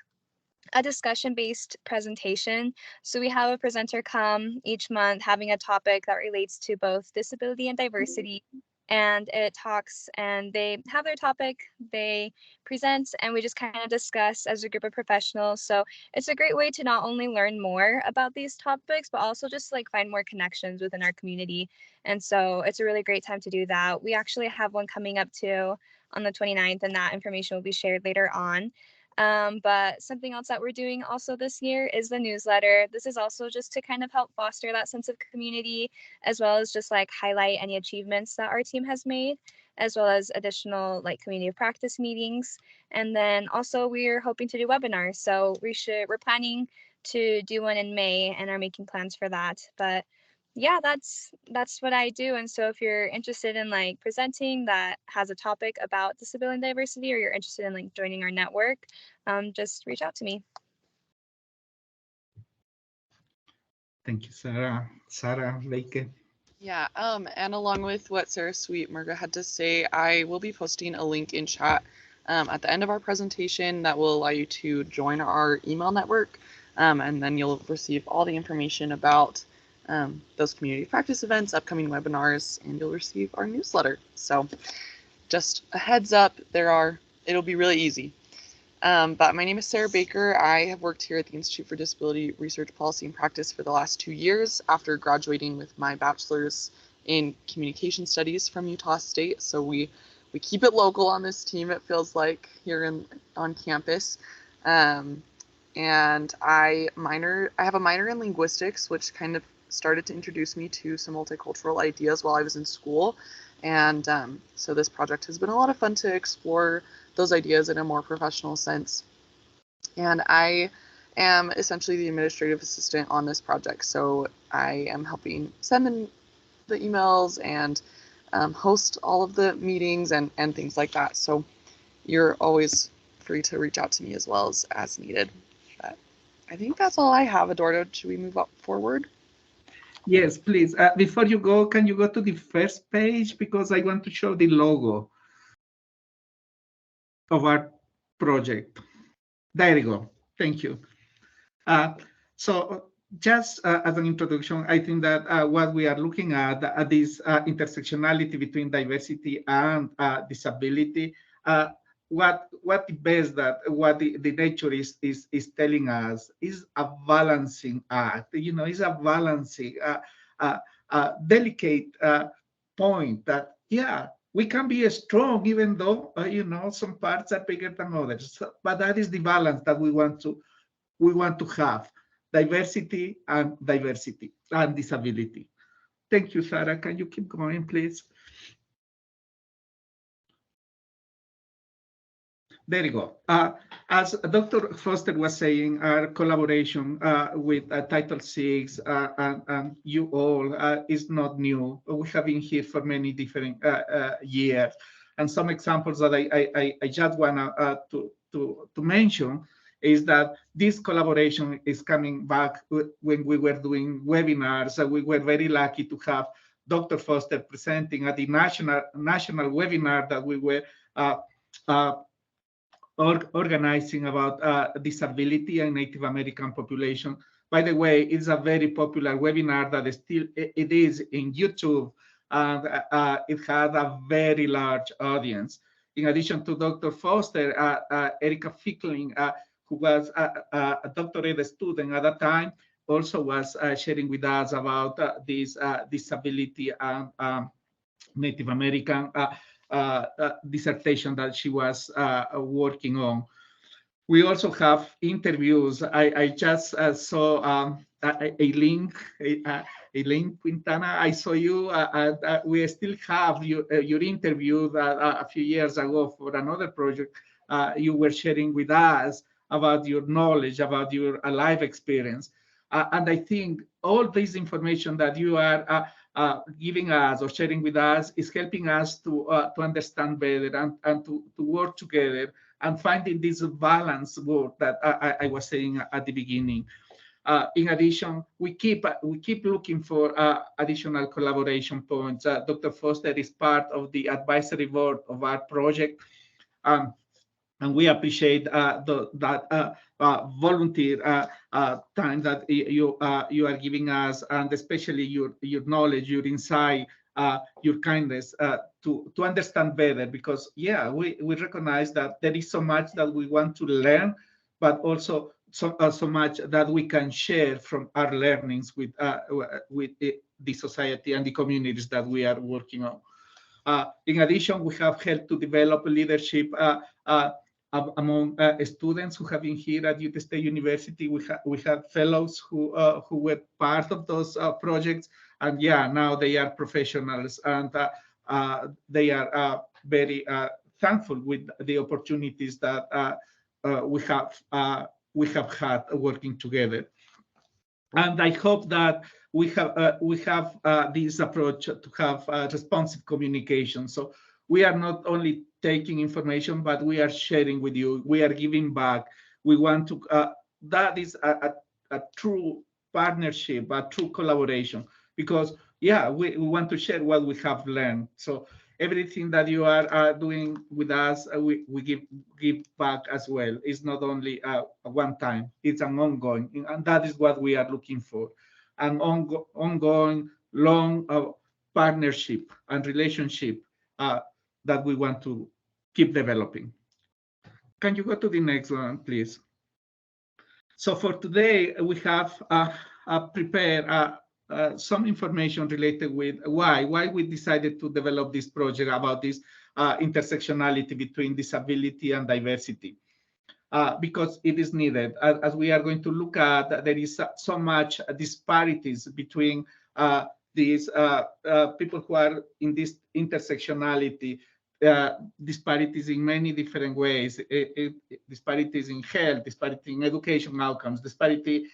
a discussion-based presentation. So we have a presenter come each month having a topic that relates to both disability and diversity. And it talks, and they have their topic, they present, and we just kind of discuss as a group of professionals. So it's a great way to not only learn more about these topics, but also just like find more connections within our community. And so it's a really great time to do that. We actually have one coming up too on the 29th, and that information will be shared later on. But something else that we're doing also this year is the newsletter. This is also just to kind of help foster that sense of community, as well as just like highlight any achievements that our team has made, as well as additional like community of practice meetings. And then also we're hoping to do webinars. So we're planning to do one in May and are making plans for that. But yeah, that's what I do. And so if you're interested in like presenting that has a topic about disability and diversity, or you're interested in like joining our network, just reach out to me. Thank you, Sarah. Sarah, Leike. Yeah, and along with what Sarah Sweet Murga had to say, I will be posting a link in chat at the end of our presentation that will allow you to join our email network, and then you'll receive all the information about those community practice events, upcoming webinars, and you'll receive our newsletter. So just a heads up, it'll be really easy. But my name is Sarah Baker. I have worked here at the Institute for Disability Research Policy and Practice for the last 2 years after graduating with my bachelor's in communication studies from Utah State. So we keep it local on this team, it feels like, here on campus. and I have a minor in linguistics, which kind of started to introduce me to some multicultural ideas while I was in school. And so this project has been a lot of fun to explore those ideas in a more professional sense. And I am essentially the administrative assistant on this project. So I am helping send in the emails and host all of the meetings and things like that. So you're always free to reach out to me as well as needed. But I think that's all I have, Eduardo. Should we move up forward? Yes, please. Before you go, can you go to the first page? Because I want to show the logo of our project. There you go. Thank you. So just as an introduction, I think that what we are looking at this intersectionality between diversity and disability, what the best that what the nature is telling us is a balancing act. You know, is a balancing, delicate point that, yeah, we can be strong even though you know, some parts are bigger than others. But that is the balance that we want to have: diversity and disability. Thank you, Sarah. Can you keep going, please? There you go. As Dr. Foster was saying, our collaboration with Title VI and you all is not new. We have been here for many different years. And some examples that I just want to mention is that this collaboration is coming back when we were doing webinars. We were very lucky to have Dr. Foster presenting at the national webinar that we were organizing about disability and Native American population. By the way, it's a very popular webinar that it is in YouTube, and it had a very large audience. In addition to Dr. Foster, Erica Fickling, who was a doctorate student at that time, also was sharing with us about this disability and Native American dissertation that she was working on. We also have interviews. I just saw Eileen Quintana. I saw you. We still have your interview that a few years ago for another project. You were sharing with us about your knowledge, about your life experience. And I think all this information that you are giving us or sharing with us is helping us to understand better and to work together and finding this balance work that I was saying at the beginning. In addition, we keep looking for additional collaboration points. Dr. Foster is part of the advisory board of our project. And we appreciate that volunteer time that you are giving us, and especially your knowledge, your insight, your kindness to understand better. Because yeah, we recognize that there is so much that we want to learn, but also so much that we can share from our learnings with the society and the communities that we are working on. In addition, we have helped to develop leadership among students who have been here at Utah State University. We have fellows who were part of those projects, and yeah, now they are professionals, and they are very thankful with the opportunities that we have had working together. And I hope that we have this approach to have responsive communication. So we are not only taking information, but we are sharing with you. We are giving back. We want to, that is a true partnership, a true collaboration, because yeah, we want to share what we have learned. So everything that you are doing with us, we give back as well. It's not only a one time, it's an ongoing, and that is what we are looking for. An ongoing, long partnership and relationship that we want to keep developing. Can you go to the next one, please? So for today, we have prepared some information related with why we decided to develop this project about this intersectionality between disability and diversity. because it is needed. As we are going to look at, there is so much disparities between these people who are in this intersectionality, disparities in many different ways, disparities in health, disparity in education outcomes, disparity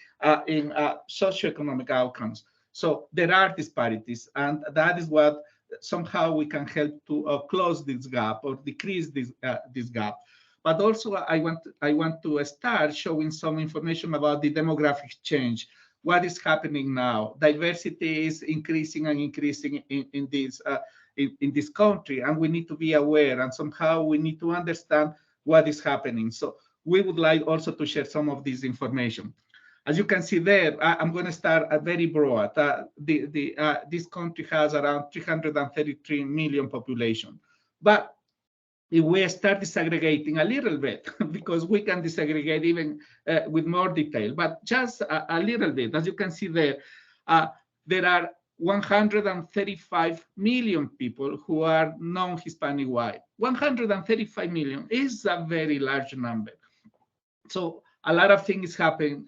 in socioeconomic outcomes. So there are disparities, and that is what somehow we can help to close this gap or decrease this gap. But also I want to start showing some information about the demographic change. What is happening now? Diversity is increasing and increasing in this country, and we need to be aware, and somehow we need to understand what is happening. So we would like also to share some of this information. As you can see there, I'm going to start very broad. This country has around 333 million population, but if we start disaggregating a little bit, because we can disaggregate even with more detail, but just a little bit, as you can see there, there are 135 million people who are non-Hispanic white. 135 million is a very large number. So a lot of things happening.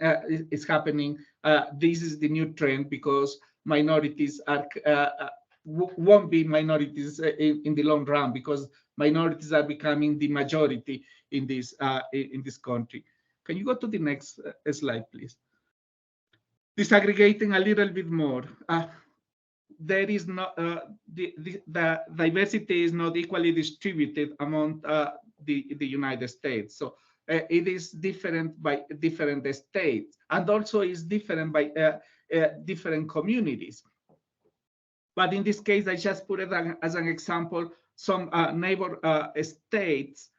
This is the new trend, because minorities are won't be minorities in the long run, because minorities are becoming the majority in this country. Can you go to the next slide, please? Disaggregating a little bit more. There is not the diversity is not equally distributed among the United States. So it is different by different states, and also is different by different communities. But in this case, I just put it as an example, some neighbor states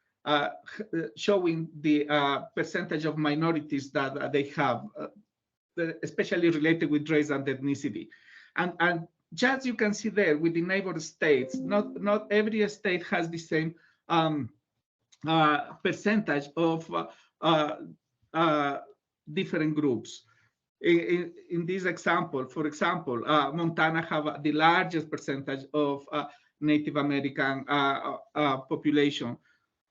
showing the percentage of minorities that they have, especially related with race and ethnicity. And just you can see there with the neighbor states, not every state has the same percentage of different groups. In this example, for example, Montana have the largest percentage of Native American population,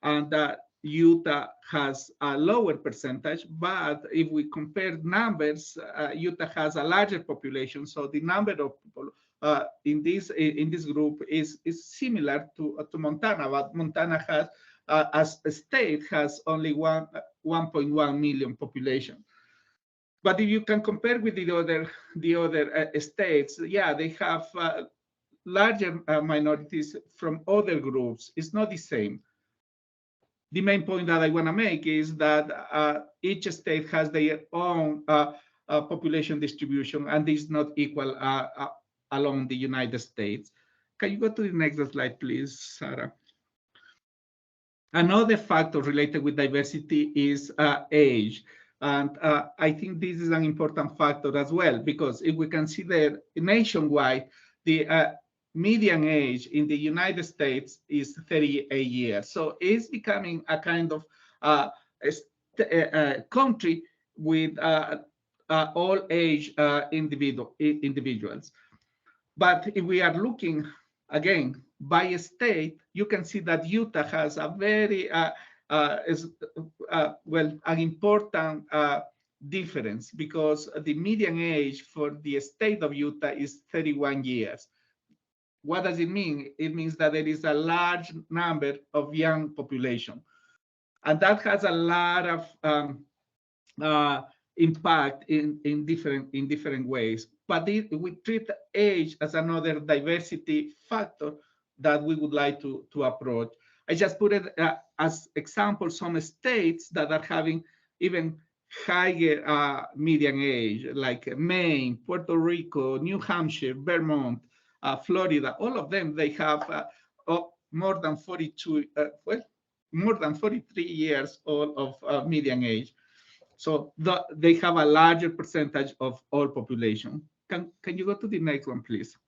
and Utah has a lower percentage. But if we compare numbers, Utah has a larger population, so the number of people in this group is similar to Montana. But Montana has, as a state, has only 1.1 million population. But if you can compare with the other states, yeah, they have larger minorities from other groups. It's not the same. The main point that I want to make is that each state has their own population distribution, and is not equal along the United States. Can you go to the next slide, please, Sarah? Another factor related with diversity is age. And I think this is an important factor as well, because if we consider nationwide, the median age in the United States is 38 years. So it's becoming a kind of country with all age individuals. But if we are looking again by state, you can see that Utah has a very an important difference, because the median age for the state of Utah is 31 years. What does it mean? It means that there is a large number of young population, and that has a lot of impact in different ways. But we treat age as another diversity factor that we would like to approach. I just put it as example, some states that are having even higher median age, like Maine, Puerto Rico, New Hampshire, Vermont, Florida. All of them, they have more than 42, more than 43 years old of median age. So they have a larger percentage of all population. Can you go to the next one, please?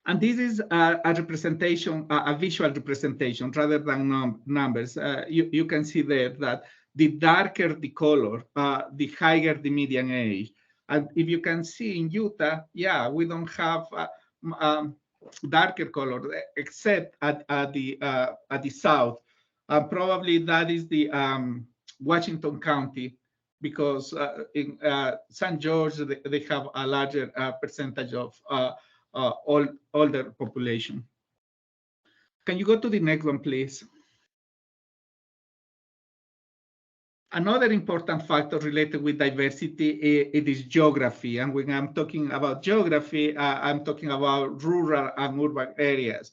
And this is a representation, a visual representation rather than numbers. You can see there that the darker the color, the higher the median age. And if you can see in Utah, yeah, we don't have darker color except at the south. Probably that is the Washington County, because in St. George, they have a larger percentage of older population. Can you go to the next one, please? Another important factor related with diversity, it is geography. And when I'm talking about geography, I'm talking about rural and urban areas.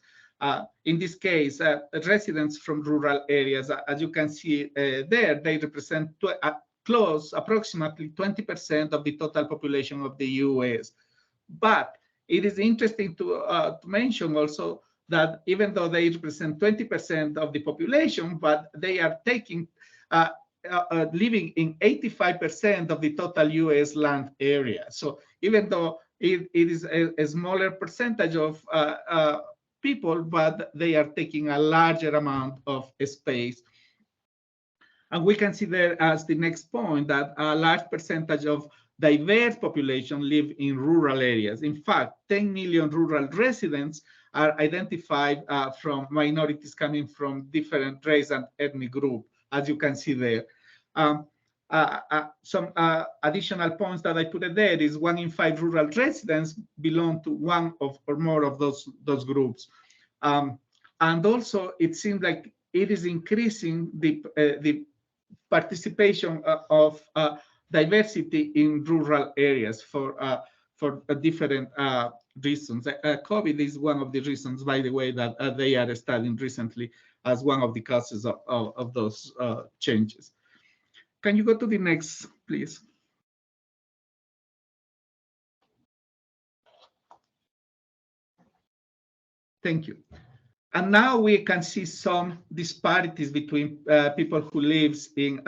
In this case, residents from rural areas, as you can see there, they represent approximately 20% of the total population of the US. But it is interesting to mention also that even though they represent 20% of the population, but they are taking living in 85% of the total US land area. So even though it is a smaller percentage of people, but they are taking a larger amount of space. And we can see there as the next point that a large percentage of diverse population live in rural areas. In fact, 10 million rural residents are identified from minorities coming from different race and ethnic groups, as you can see there. Some additional points that I put there is 1 in 5 rural residents belong to one or more of those groups. And also, it seems like it is increasing the participation of diversity in rural areas for different reasons. COVID is one of the reasons, by the way, that they are studying recently as one of the causes of those changes. Can you go to the next, please? Thank you. And now we can see some disparities between people who live in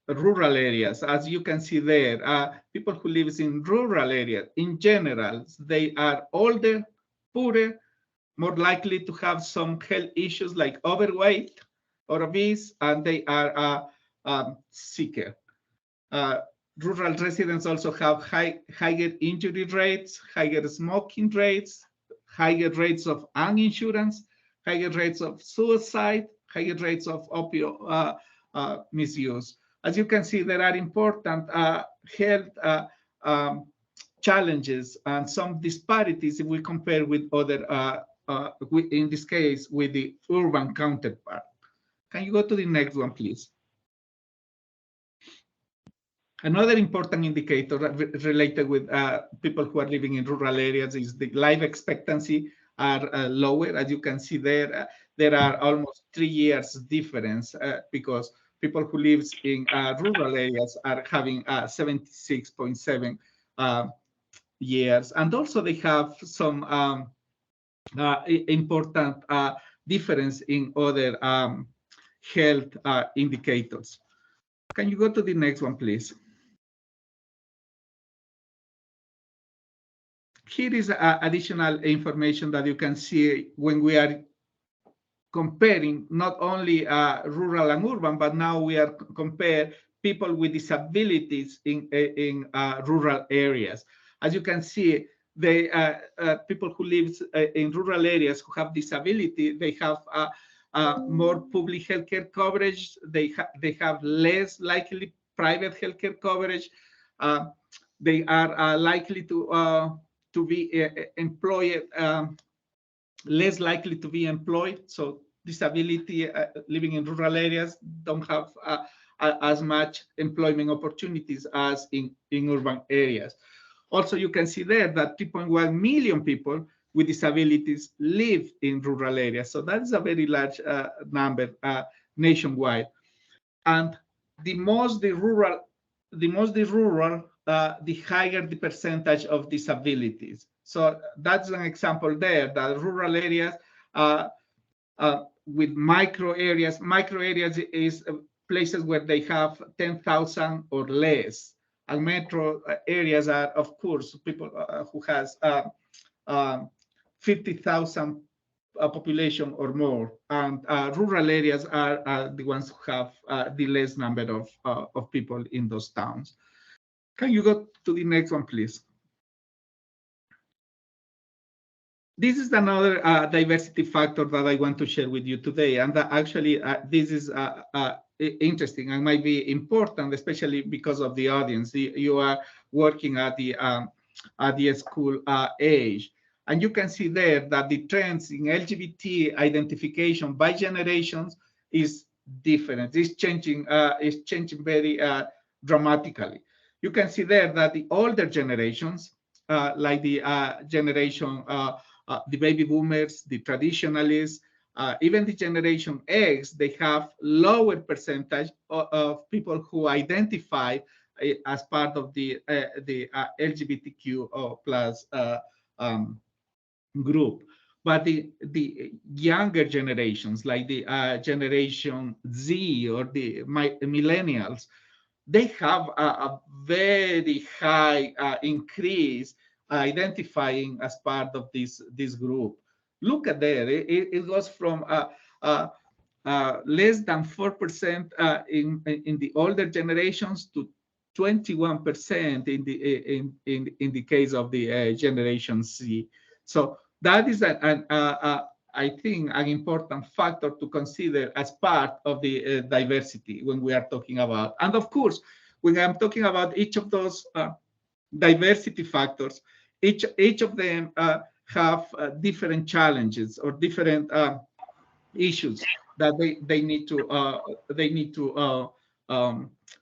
rural areas. As you can see there, people who live in rural areas, in general, they are older, poorer, more likely to have some health issues like overweight or obese, and they are sicker. Rural residents also have higher injury rates, higher smoking rates, higher rates of uninsurance, higher rates of suicide, higher rates of opioid misuse. As you can see, there are important health challenges and some disparities if we compare with other, in this case, with the urban counterpart. Can you go to the next one, please? Another important indicator related with people who are living in rural areas is the life expectancy are lower. As you can see there, there are almost 3 years difference because people who live in rural areas are having 76.7 years. And also they have some important difference in other health indicators. Can you go to the next one, please? Here is additional information that you can see when we are comparing not only rural and urban, but now we are compare people with disabilities in rural areas. As you can see, the people who live in rural areas who have disability, they have more public healthcare coverage. They have less likely private healthcare coverage. They are likely to be employed, less likely to be employed. So disability living in rural areas don't have as much employment opportunities as in urban areas. Also, you can see there that 3.1 million people with disabilities live in rural areas. So that is a very large number nationwide. And the more the rural, the higher the percentage of disabilities. So that's an example there that rural areas with micro areas is places where they have 10,000 or less. And metro areas are, of course, people who has 50,000 population or more. And rural areas are the ones who have the less number of people in those towns. Can you go to the next one, please? this is another diversity factor that I want to share with you today. And actually, this is interesting and might be important, especially because of the audience. You are working at the school age. And you can see there that the trends in LGBT identification by generations is different. It's changing very dramatically. You can see there that the older generations, like the generation, the baby boomers, the traditionalists, even the Generation X, they have lower percentage of people who identify as part of the LGBTQ plus group. But the younger generations, like the Generation Z or the millennials, they have a very high increase identifying as part of this group. Look at there, it goes from less than 4% in the older generations to 21% in the case of the Generation Z. So that is I think an important factor to consider as part of the diversity when we are talking about. And of course, when I'm talking about each of those diversity factors, each of them have different challenges or different issues that they need to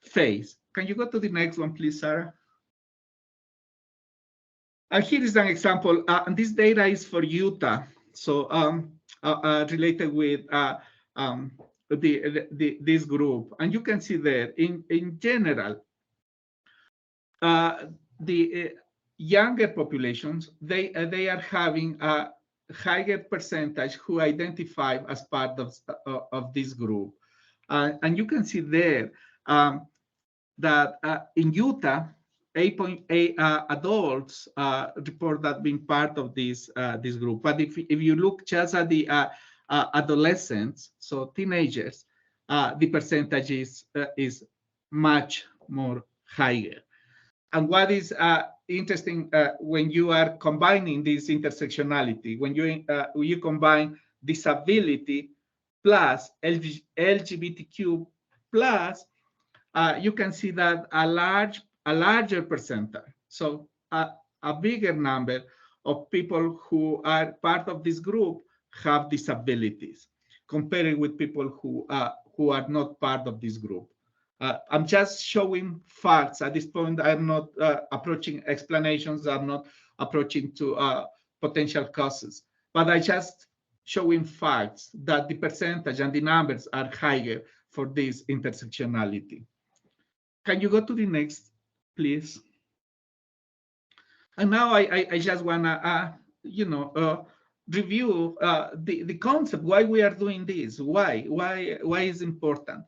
face. Can you go to the next one, please, Sarah? Here is an example. And this data is for Utah, so related with this group. And you can see there, in general, the younger populations, they are having a higher percentage who identify as part of this group. And you can see there that in Utah, 8.8 adults report that being part of this group. But if you look just at the adolescents, so teenagers, the percentage is much more higher. And what is interesting when you are combining this intersectionality, when you combine disability plus LGBTQ plus, you can see that a larger percentage, so a bigger number of people who are part of this group have disabilities, compared with people who are not part of this group. I'm just showing facts at this point. I'm not approaching explanations. I'm not approaching to potential causes, but I just showing facts that the percentage and the numbers are higher for this intersectionality. Can you go to the next, please? And now I just wanna, review the concept, why we are doing this, why is important?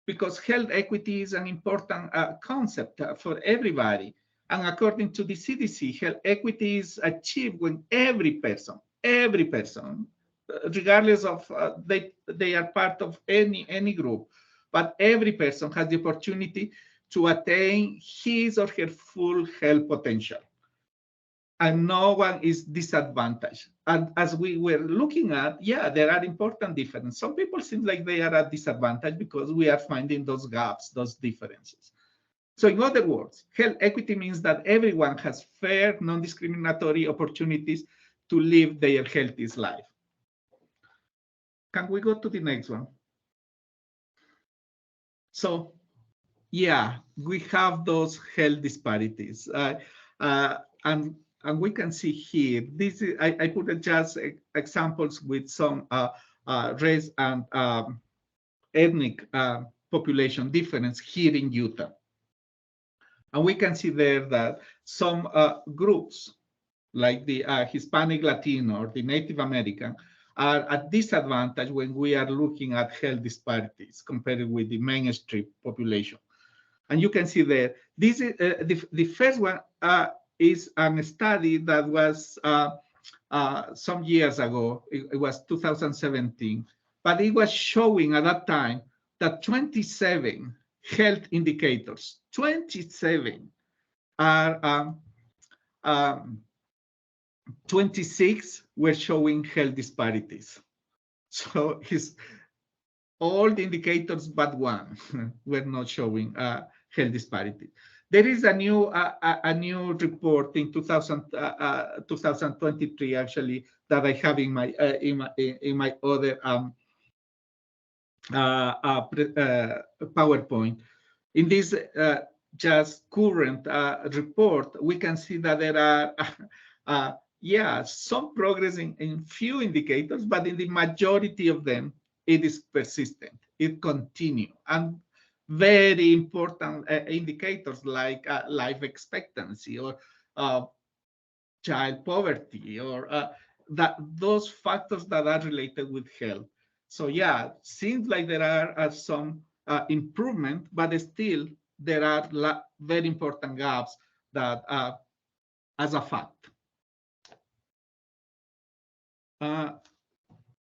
Because health equity is an important concept for everybody. And according to the CDC, health equity is achieved when every person, regardless of they are part of any group, but every person has the opportunity to attain his or her full health potential. And no one is disadvantaged. And as we were looking at, yeah, there are important differences. Some people seem like they are at disadvantage because we are finding those gaps, those differences. So in other words, health equity means that everyone has fair, non-discriminatory opportunities to live their healthiest life. Can we go to the next one? So, yeah, we have those health disparities. And we can see here, this is, I put just examples with some race and ethnic population difference here in Utah. And we can see there that some groups, like the Hispanic Latino or the Native American, are at disadvantage when we are looking at health disparities compared with the mainstream population. And you can see there, this is the first one is a study that was some years ago. It was 2017, but it was showing at that time that 27 health indicators, 27 are 26 were showing health disparities. So it's all the indicators but one were not showing health disparity. There is a new report in 2023 actually that I have in my other PowerPoint. In this just current report, we can see that there are some progress in few indicators, but in the majority of them, it is persistent. It continues, and very important indicators like life expectancy or child poverty or those factors that are related with health. So yeah, seems like there are some improvement, but still there are very important gaps that as a fact.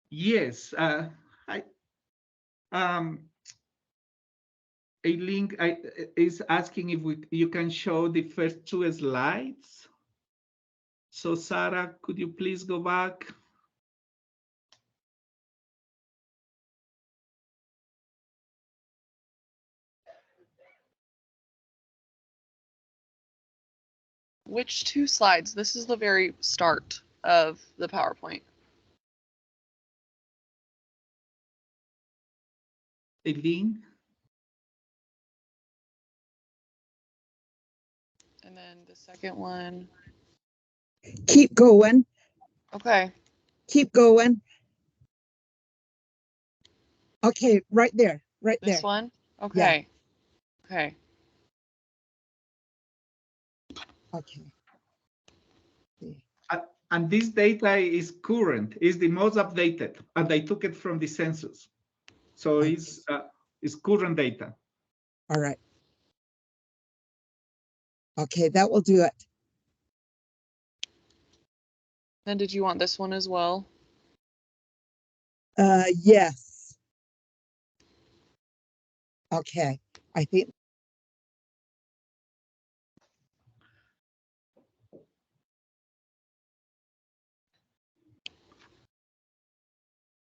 Yes, a link is asking if you can show the first two slides. So Sarah, could you please go back? Which two slides? This is the very start of the PowerPoint. A link. And then the second one. Keep going. Okay. Keep going. Okay, right there, right there. This one? Okay. Yeah. Okay. Okay. And this data is current, is the most updated, and I took it from the census. So it's current data. All right. Okay, that will do it. Then did you want this one as well? Yes. Okay, I think.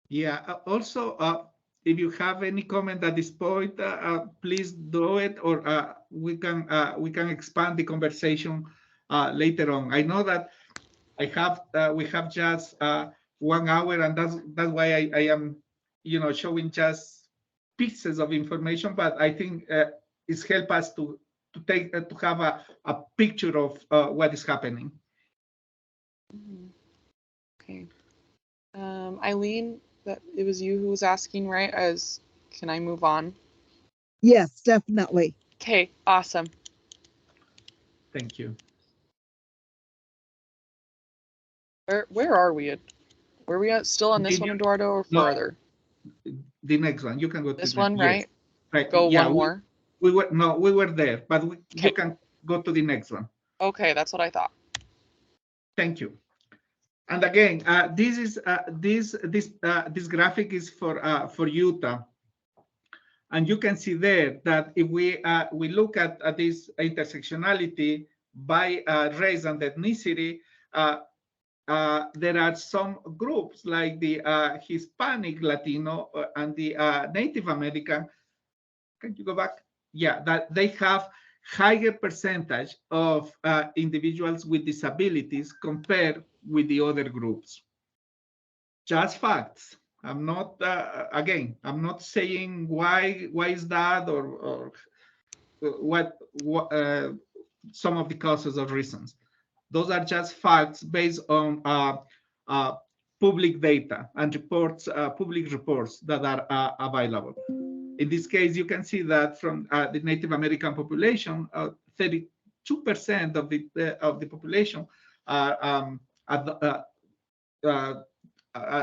Yeah, also, if you have any comment at this point, please do it, or we can expand the conversation later on. I know that we have just 1 hour, and that's why I am, showing just pieces of information. But I think it's helped us to have a picture of what is happening. Okay. Eileen, that it was you who was asking, right? Can I move on? Yes, definitely. Okay, awesome. Thank you. Where are we? Were we still on this one, Eduardo, or farther? No, the next one. You can go to this one, right? Yes. Right. Go yeah, one more. We were there, but you can go to the next one. Okay, that's what I thought. Thank you. And again, this is this graphic is for Utah, and you can see there that if we look at this intersectionality by race and ethnicity, there are some groups like the Hispanic, Latino, and the Native American. Can you go back? Yeah, that they have higher percentage of individuals with disabilities compared with the other groups. Just facts. I'm not again, I'm not saying why is that or what some of the causes or reasons. Those are just facts based on public data and reports, public reports that are available. In this case, you can see that from the Native American population, 32% of the population are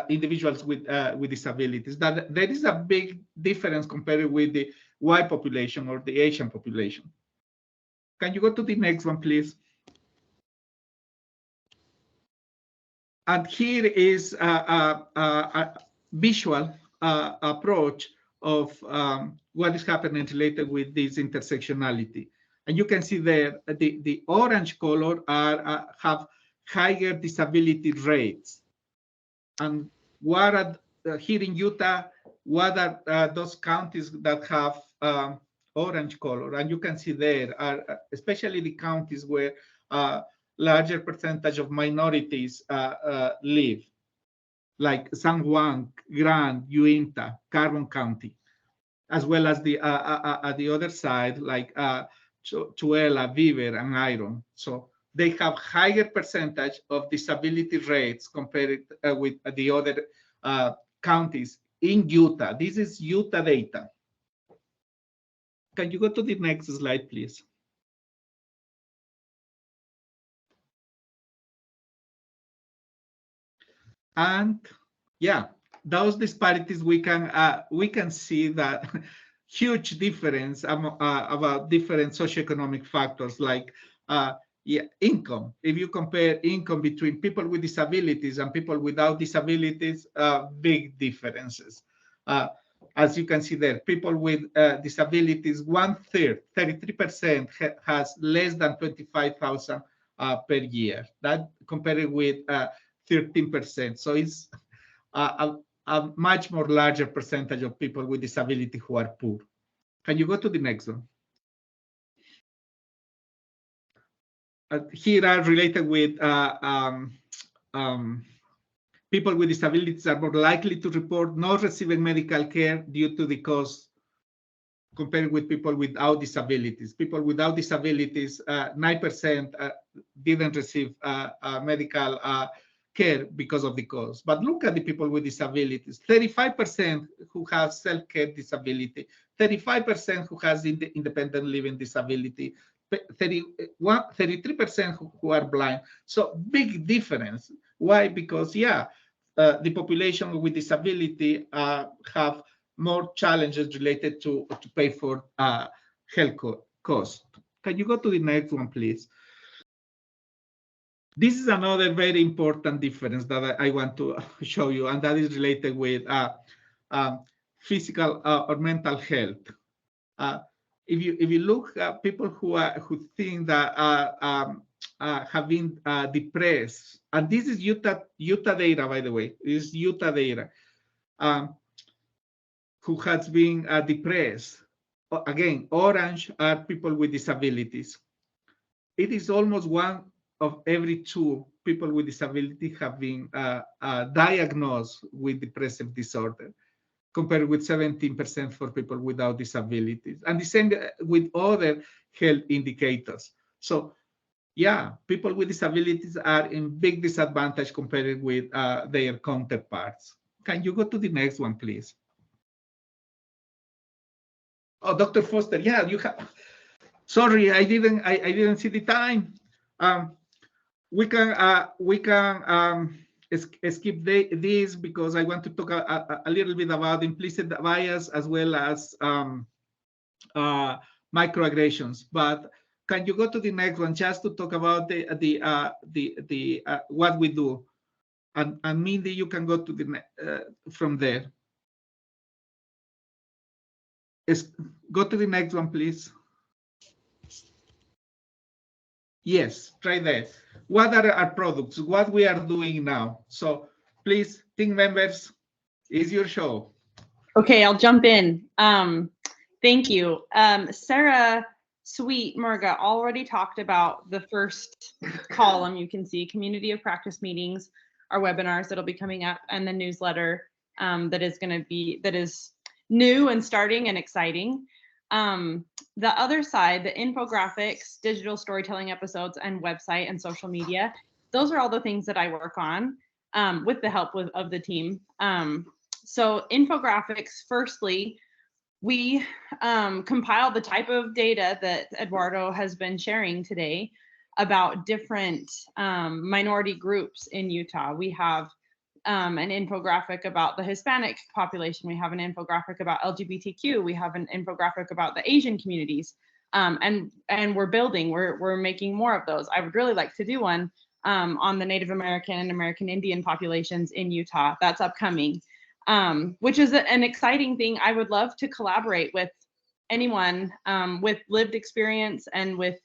individuals with disabilities. That there is a big difference compared with the white population or the Asian population. Can you go to the next one, please? And here is a visual approach of what is happening related with this intersectionality. And you can see there the orange color have higher disability rates and what are here in Utah, what are those counties that have orange color? And you can see there are especially the counties where larger percentage of minorities live, like San Juan, Grand, Uintah, Carbon County, as well as the at the other side, like Tuela, Beaver, and Iron. So they have higher percentage of disability rates compared with the other counties in Utah. This is Utah data. Can you go to the next slide, please? And yeah, those disparities we can see that huge difference about different socioeconomic factors like income. If you compare income between people with disabilities and people without disabilities, big differences. As you can see there, people with disabilities, 1/3, 33% has less than 25,000 per year. That compared with 13%. So it's a much more larger percentage of people with disability who are poor. Can you go to the next one? Here are related with people with disabilities are more likely to report not receiving medical care due to the cost compared with people without disabilities. People without disabilities, 9% didn't receive medical care because of the cost. But look at the people with disabilities, 35% who have self-care disability, 35% who has independent living disability, 33% who are blind. So big difference. Why? Because the population with disability have more challenges related to pay for health cost. Can you go to the next one, please? This is another very important difference that I want to show you, and that is related with physical or mental health. If you look at people who think that have been depressed, and this is Utah data, by the way, this is Utah data, who has been depressed. Again, orange are people with disabilities. It is almost 1 of every 2 people with disability have been diagnosed with depressive disorder, compared with 17% for people without disabilities. And the same with other health indicators. So yeah, people with disabilities are in big disadvantage compared with their counterparts. Can you go to the next one, please? Oh, Dr. Foster, yeah, you have. Sorry, I didn't see the time. We can skip this because I want to talk a little bit about implicit bias as well as microaggressions. But can you go to the next one just to talk about the what we do? And Mindy, you can go to the from there. Go to the next one, please. Yes, try that. What are our products? What we are doing now? So please, team members, it's your show. Okay, I'll jump in. Thank you. Sarah Sweet Murga already talked about the first column. You can see community of practice meetings, our webinars that'll be coming up, and the newsletter that is new and starting and exciting. The other side, the infographics, digital storytelling episodes, and website and social media, those are all the things that I work on with the help of the team. So infographics, firstly, we compile the type of data that Eduardo has been sharing today about different minority groups in Utah. We have an infographic about the Hispanic population. We have an infographic about LGBTQ. We have an infographic about the Asian communities. And we're building, we're making more of those. I would really like to do one on the Native American and American Indian populations in Utah. That's upcoming, which is an exciting thing. I would love to collaborate with anyone with lived experience and with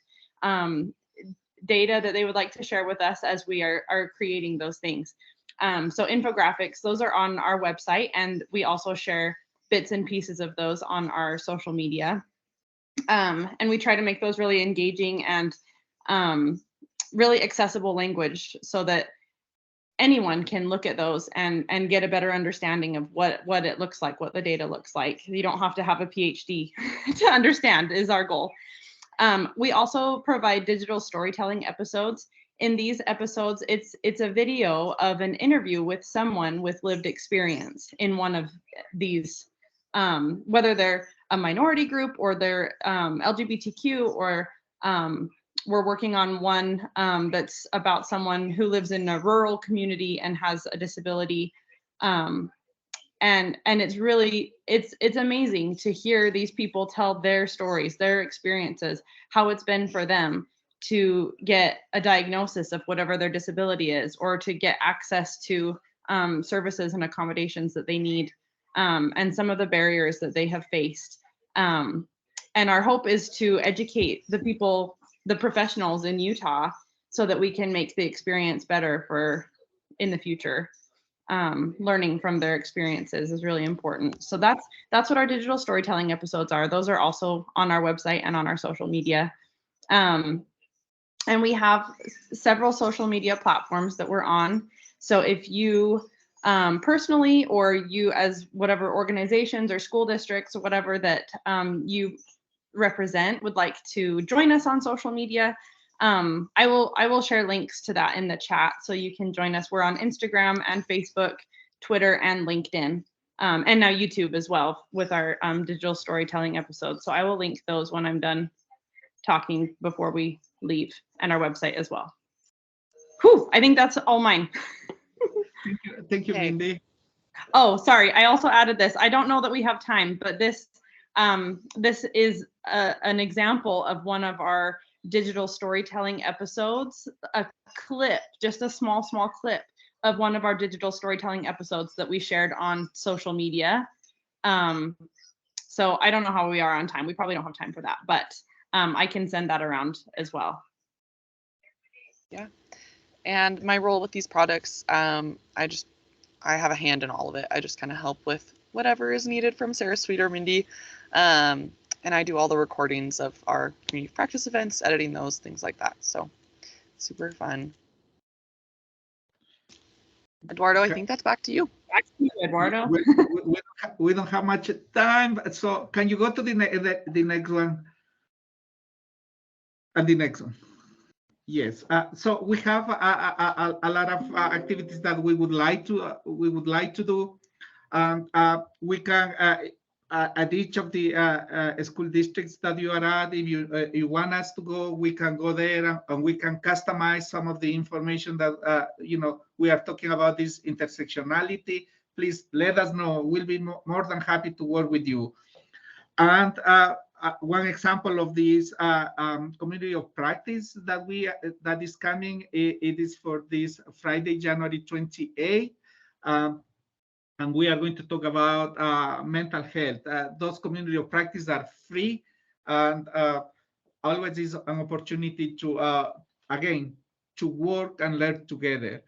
data that they would like to share with us as we are creating those things. So infographics, those are on our website, and we also share bits and pieces of those on our social media. And we try to make those really engaging and really accessible language so that anyone can look at those and get a better understanding of what it looks like, what the data looks like. You don't have to have a PhD to understand is our goal. We also provide digital storytelling episodes. In these episodes, it's a video of an interview with someone with lived experience in one of these, whether they're a minority group or they're LGBTQ, or we're working on one that's about someone who lives in a rural community and has a disability. And it's really, it's amazing to hear these people tell their stories, their experiences, how it's been for them to get a diagnosis of whatever their disability is, or to get access to services and accommodations that they need, and some of the barriers that they have faced. And our hope is to educate the people, the professionals in Utah, so that we can make the experience better for in the future. Learning from their experiences is really important. So that's what our digital storytelling episodes are. Those are also on our website and on our social media. And we have several social media platforms that we're on. So if you personally, or you as whatever organizations or school districts or whatever that you represent would like to join us on social media, I will share links to that in the chat so you can join us. We're on Instagram and Facebook, Twitter, and LinkedIn, and now YouTube as well with our digital storytelling episodes. So I will link those when I'm done talking before we leave, and our website as well. Whew, I think that's all mine. Thank you, Okay. Mindy. Oh, sorry. I also added this. I don't know that we have time, but this is an example of one of our digital storytelling episodes, a clip, just a small clip of one of our digital storytelling episodes that we shared on social media. So I don't know how we are on time. We probably don't have time for that, but I can send that around as well. Yeah. And my role with these products, I have a hand in all of it. I just kind of help with whatever is needed from Sarah Sweet or Mindy. And I do all the recordings of our community practice events, editing those, things like that. So super fun. Eduardo, I think that's back to you. Back to you, Eduardo. We don't have much time, so can you go to the next one? And the next one. Yes. So we have a lot of activities that we would like to do. We can at each of the school districts that you are at, if you want us to go, we can go there, and we can customize some of the information that we are talking about, this intersectionality. Please let us know. We'll be more than happy to work with you. And one example of this community of practice that is coming, it is for this Friday, January 28th. And we are going to talk about mental health. Those community of practice are free, and always is an opportunity to, again, to work and learn together.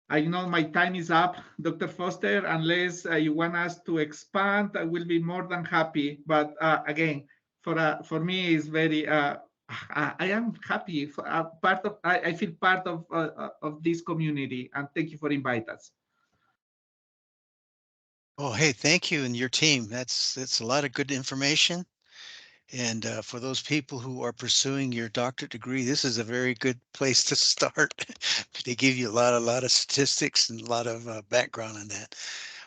I know my time is up, Dr. Foster. Unless you want us to expand, I will be more than happy. But again, for me, it's very. I am happy. I feel part of this community, and thank you for inviting us. Oh, hey, thank you and your team. That's a lot of good information. And for those people who are pursuing your doctorate degree, this is a very good place to start. They give you a lot of statistics and a lot of background on that.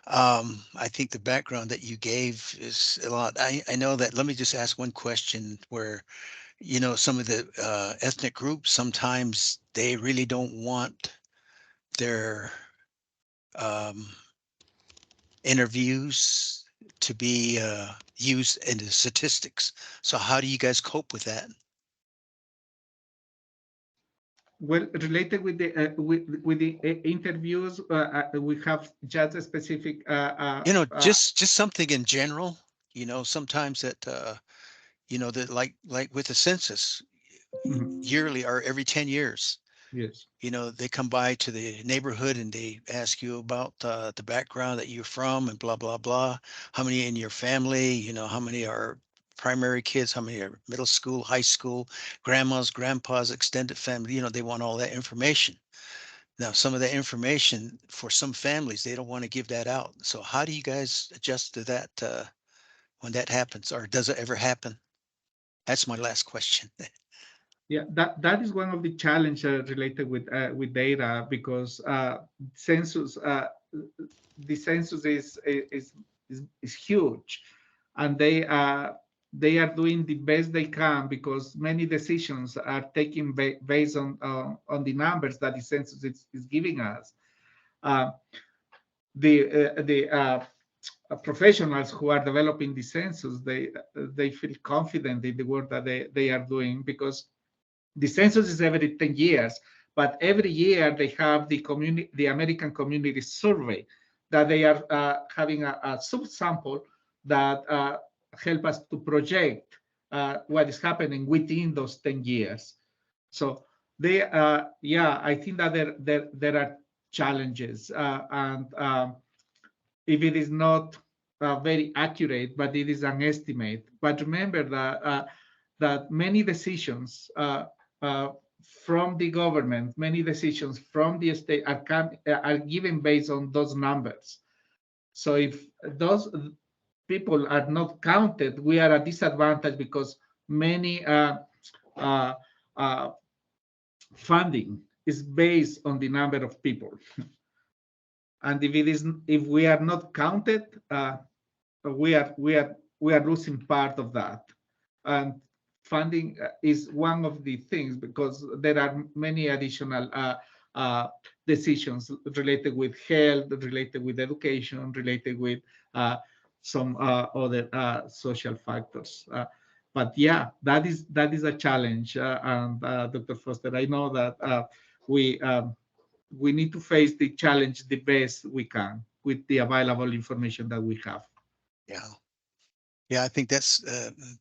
I think the background that you gave is a lot. I know that. Let me just ask one question where, some of the ethnic groups, sometimes they really don't want their interviews to be used in the statistics. So how do you guys cope with that? Well, related with the interviews, we have just a specific. Just something in general. Sometimes that that like with the census, yearly or every 10 years, Yes. You know, they come by to the neighborhood and they ask you about the background that you're from and blah, blah, blah. How many in your family, you know, how many are primary kids, how many are middle school, high school, grandmas, grandpas, extended family, you know, they want all that information. Now, some of that information for some families, they don't want to give that out. So how do you guys adjust to that when that happens, or does it ever happen? That's my last question. Yeah, that is one of the challenge related with data, because census the census is huge, and they are doing the best they can, because many decisions are taken based on the numbers that the census is giving us. Uh, the professionals who are developing the census, they feel confident in the work that they are doing, because the census is every 10 years, but every year they have the American Community Survey, that they are having a subsample that help us to project what is happening within those 10 years. So yeah, I think that there are challenges, and if it is not very accurate, but it is an estimate. But remember that many decisions from the government, many decisions from the state are given based on those numbers. So if those people are not counted, we are at disadvantage, because many uh, funding is based on the number of people. And if we are not counted, we are losing part of that. And funding is one of the things, because there are many additional decisions related with health, related with education, related with some other social factors. But yeah, that is a challenge. And Dr. Foster, I know that we need to face the challenge the best we can with the available information that we have. Yeah. Yeah, I think that's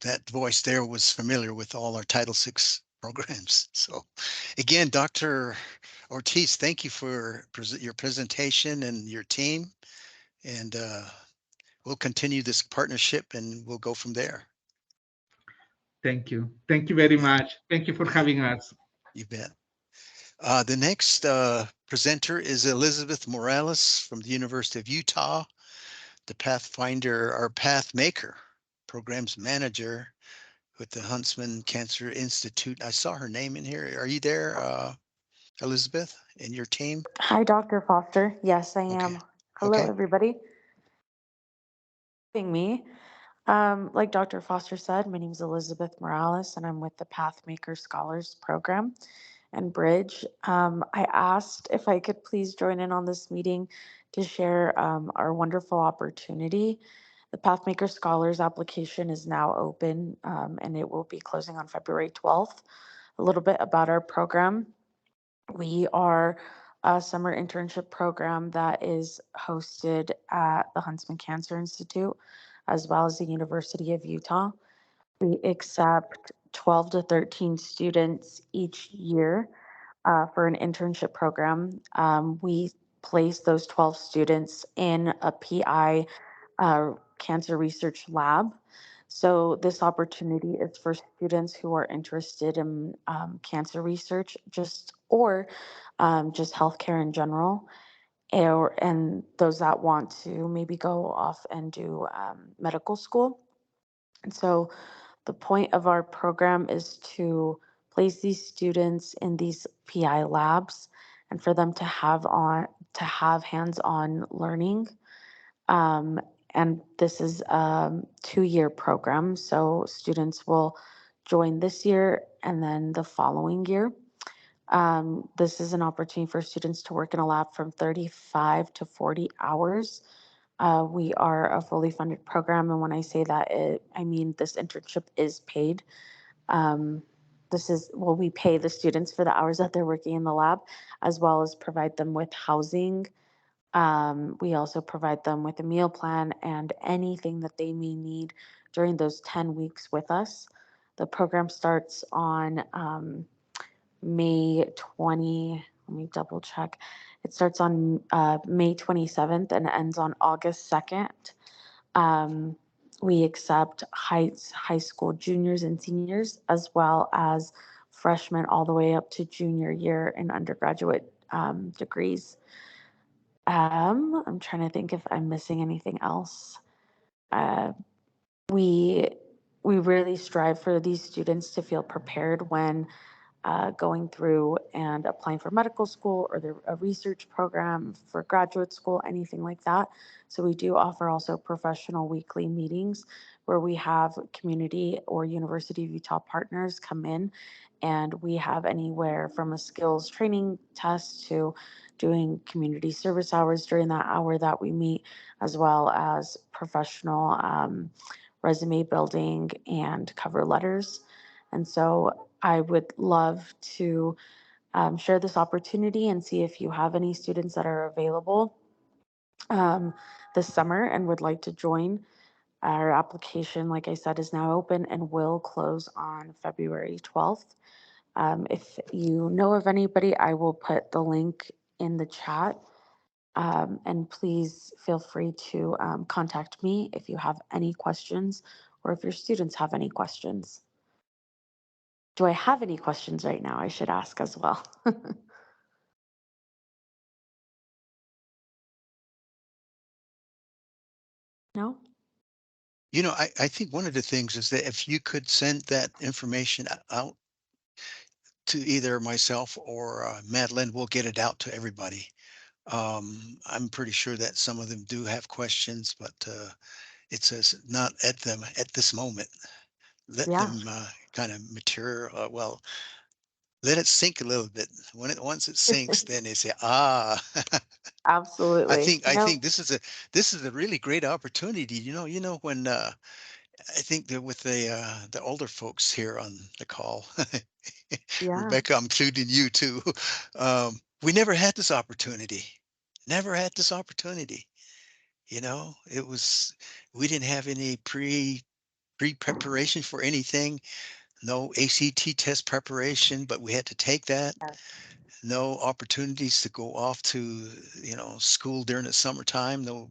that voice there was familiar with all our Title VI programs. So again, Dr. Ortiz, thank you for your presentation and your team. And we'll continue this partnership and we'll go from there. Thank you. Thank you very Yeah. much. Thank you for having us. You bet. The next presenter is Elizabeth Morales from the University of Utah, the Pathfinder or Path Maker programs manager with the Huntsman Cancer Institute. I saw her name in here. Are you there, Elizabeth, and your team? Hi, Dr. Foster. Yes, I am. Okay. Hello, Okay. everybody. Me. Like Dr. Foster said, my name is Elizabeth Morales, and I'm with the Pathmaker Scholars Program and Bridge. I asked if I could please join in on this meeting to share our wonderful opportunity. The Pathmaker Scholars application is now open, and it will be closing on February 12th. A little bit about our program. We are a summer internship program that is hosted at the Huntsman Cancer Institute, as well as the University of Utah. We accept 12 to 13 students each year for an internship program. We place those 12 students in a PI cancer research lab. So this opportunity is for students who are interested in cancer research, just healthcare in general, and those that want to maybe go off and do medical school. And so the point of our program is to place these students in these PI labs and for them to have hands-on learning. And this is a 2-year program, so students will join this year and then the following year. This is an opportunity for students to work in a lab from 35 to 40 hours. We are a fully funded program, and when I say that, I mean this internship is paid. We pay the students for the hours that they're working in the lab, as well as provide them with housing. We also provide them with a meal plan and anything that they may need during those 10 weeks with us. The program starts on May 20, let me double check. It starts on May 27th and ends on August 2nd. We accept high school juniors and seniors, as well as freshmen all the way up to junior year in undergraduate degrees. I'm trying to think if I'm missing anything else. We really strive for these students to feel prepared when going through and applying for medical school or a research program for graduate school, anything like that. So we do offer also professional weekly meetings where we have community or University of Utah partners come in, and we have anywhere from a skills training test to doing community service hours during that hour that we meet, as well as professional resume building and cover letters. And so I would love to share this opportunity and see if you have any students that are available this summer and would like to join. Our application, like I said, is now open and will close on February 12th. If you know of anybody, I will put the link in the chat. And please feel free to contact me if you have any questions or if your students have any questions. Do I have any questions right now? I should ask as well. No? You know, I think one of the things is that if you could send that information out to either myself or Madeline, we'll get it out to everybody. I'm pretty sure that some of them do have questions, but it says not at them at this moment. Let Yeah, them kind of mature. Well, let it sink a little bit. Once it sinks, then they say, ah. absolutely. I No, think this is a really great opportunity. When I think that with the older folks here on the call, yeah, Rebecca, I'm including you too. We never had this opportunity. Never had this opportunity. It was we didn't have any pre preparation for anything. No ACT test preparation, but we had to take that. yes, No opportunities to go off to school during the summertime. No,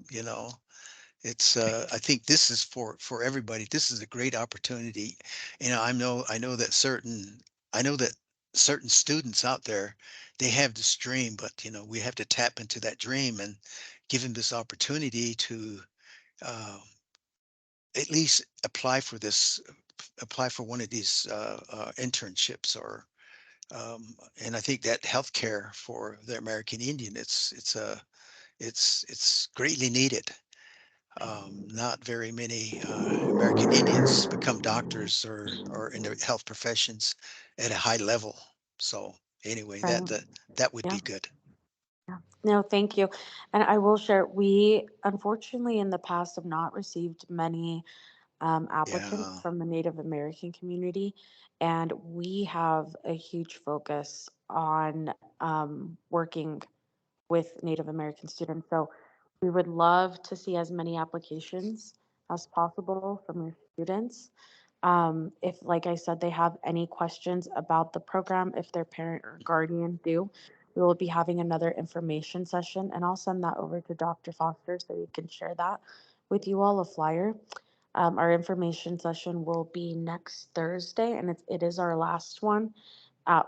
it's I think this is for everybody. This is a great opportunity. I know that certain students out there, they have this dream, but we have to tap into that dream and give them this opportunity to uh, at least apply for one of these internships or and I think that healthcare for the American Indian, it's greatly needed. Not very many American Indians become doctors or in the health professions at a high level. So anyway, right. that would Yeah, be good. yeah. No, thank you. And I will share, we unfortunately in the past have not received many applicants Yeah, from the Native American community. And we have a huge focus on working with Native American students. So we would love to see as many applications as possible from your students. If, like I said, they have any questions about the program, if their parent or guardian do, we will be having another information session, and I'll send that over to Dr. Foster so he can share that with you all, a flyer. Our information session will be next Thursday, and it is our last one at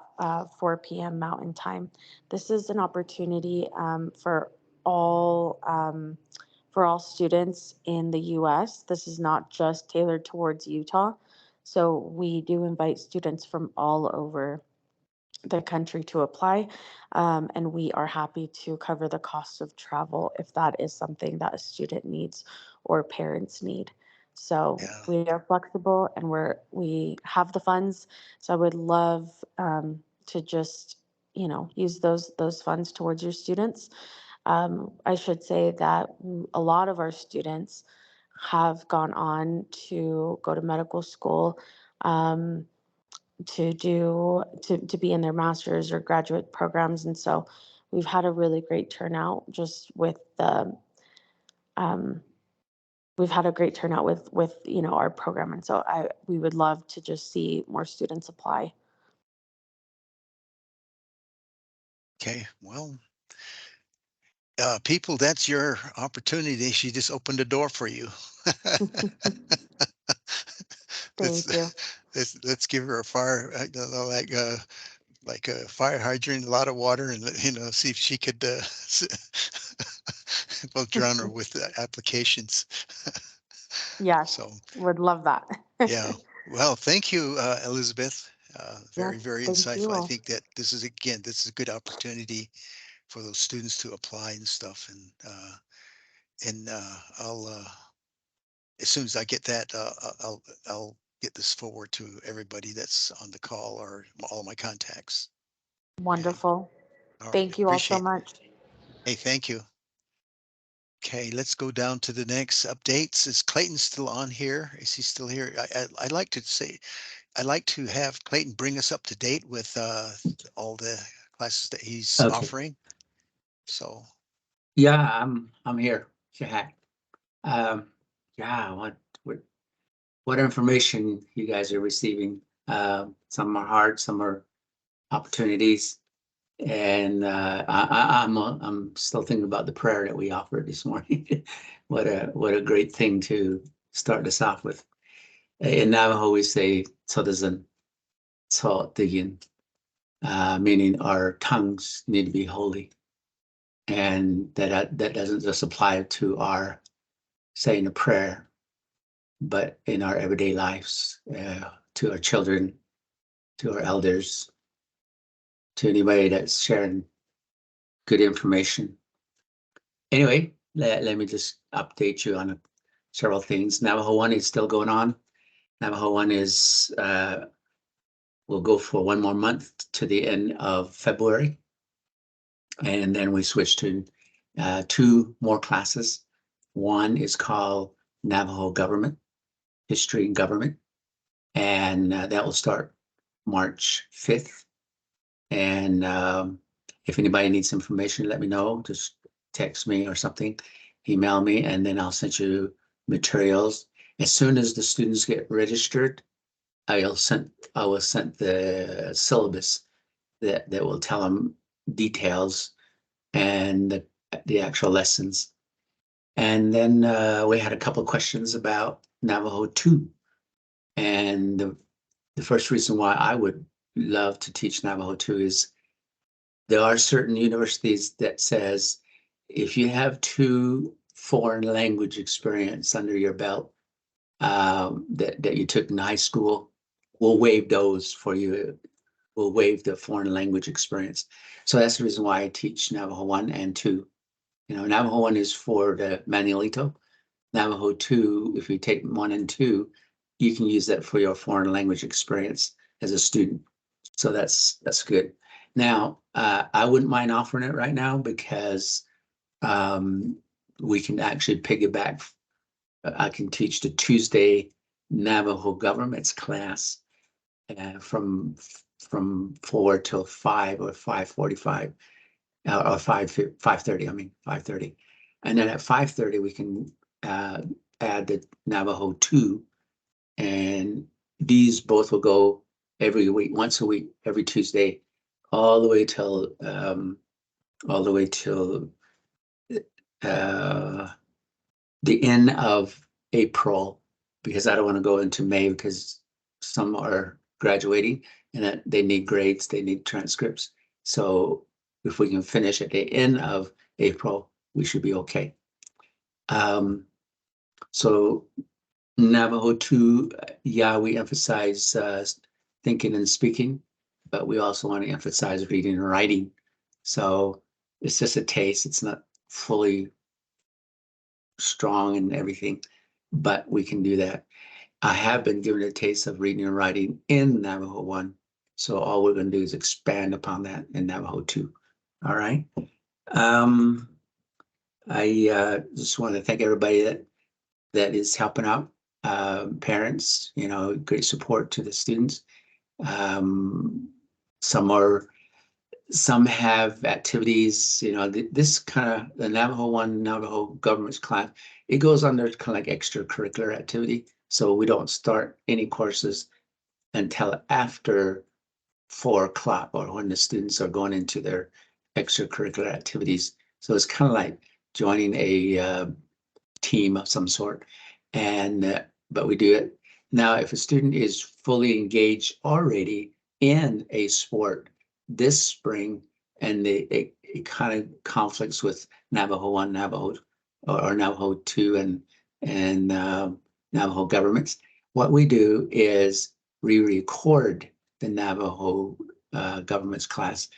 4 p.m. Mountain Time. This is an opportunity for all students in the U.S. This is not just tailored towards Utah, so we do invite students from all over the country to apply, and we are happy to cover the cost of travel if that is something that a student needs or parents need. So yeah. we are flexible and we have the funds. So I would love to just use those funds towards your students. I should say that a lot of our students have gone on to go to medical school. To be in their master's or graduate programs, and so we've had a really great turnout just with the um, we've had a great turnout with our program, and so we would love to just see more students apply. Okay, well, people, that's your opportunity. She just opened the door for you. let's, Thank you. let's give her a fire, like a fire hydrant, a lot of water, and see if she could we'll drown her with applications. Yes, So would love that. yeah, well, thank you, Elizabeth. Very, Yes, very thank insightful. I you. think that this is a good opportunity for those students to apply and stuff. And I'll as soon as I get that, I'll get this forward to everybody that's on the call or all my contacts. Wonderful. All right, Thank you all so appreciate. much. Hey, thank you. Okay, let's go down to the next updates. Is Clayton still on here? Is he still here? I'd like to say, I'd like to have Clayton bring us up to date with all the classes that he's Okay. offering. So, Yeah, I'm here. Shahak. Yeah, what information you guys are receiving? Some are hard, some are opportunities, and I'm still thinking about the prayer that we offered this morning. What a great thing to start this off with. In Navajo, we say "Tzodazan Tzoddigin," meaning our tongues need to be holy, and that doesn't just apply to our saying a prayer, but in our everyday lives, to our children, to our elders, to anybody that's sharing good information. Anyway, let me just update you on several things. Navajo One is still going on. Navajo One is will go for one more month to the end of February, and then we switch to 2 more classes. One is called Navajo Government, History and Government, and that will start March 5th. And if anybody needs information, let me know. Just text me or something, email me, and then I'll send you materials. As soon as the students get registered, I will send the syllabus that will tell them details and the actual lessons. And then we had a couple of questions about Navajo 2. And the first reason why I would love to teach Navajo 2 is there are certain universities that says if you have 2 foreign language experience under your belt that you took in high school, we'll waive those for you. We'll waive the foreign language experience. So that's the reason why I teach Navajo 1 and 2. Navajo 1 is for the Manuelito. Navajo 2, if you take 1 and 2, you can use that for your foreign language experience as a student. So that's good. Now, I wouldn't mind offering it right now because we can actually piggyback. I can teach the Tuesday Navajo governments class from 4 till 5 or 5:45 or 5:30. I mean 5:30, and then at 5:30 we can add the Navajo 2, and these both will go every week, once a week, every Tuesday, all the way till the end of April, because I don't want to go into May because some are graduating and that they need grades, they need transcripts. So if we can finish at the end of April, we should be okay. So Navajo 2, yeah, we emphasize thinking and speaking, but we also want to emphasize reading and writing. So it's just a taste. It's not fully strong and everything, but we can do that. I have been given a taste of reading and writing in Navajo 1. So all we're going to do is expand upon that in Navajo 2. All right. I just want to thank everybody that is helping out. Parents, great support to the students. Some have activities, this kind of the Navajo 1 Navajo government's class, it goes under kind of like extracurricular activity. So we don't start any courses until after 4 o'clock or when the students are going into their extracurricular activities. So it's kind of like joining a team of some sort. And but we do it. Now, if a student is fully engaged already in a sport this spring, and it kind of conflicts with Navajo 1, Navajo or Navajo 2 and Navajo governments, what we do is we record the Navajo government's class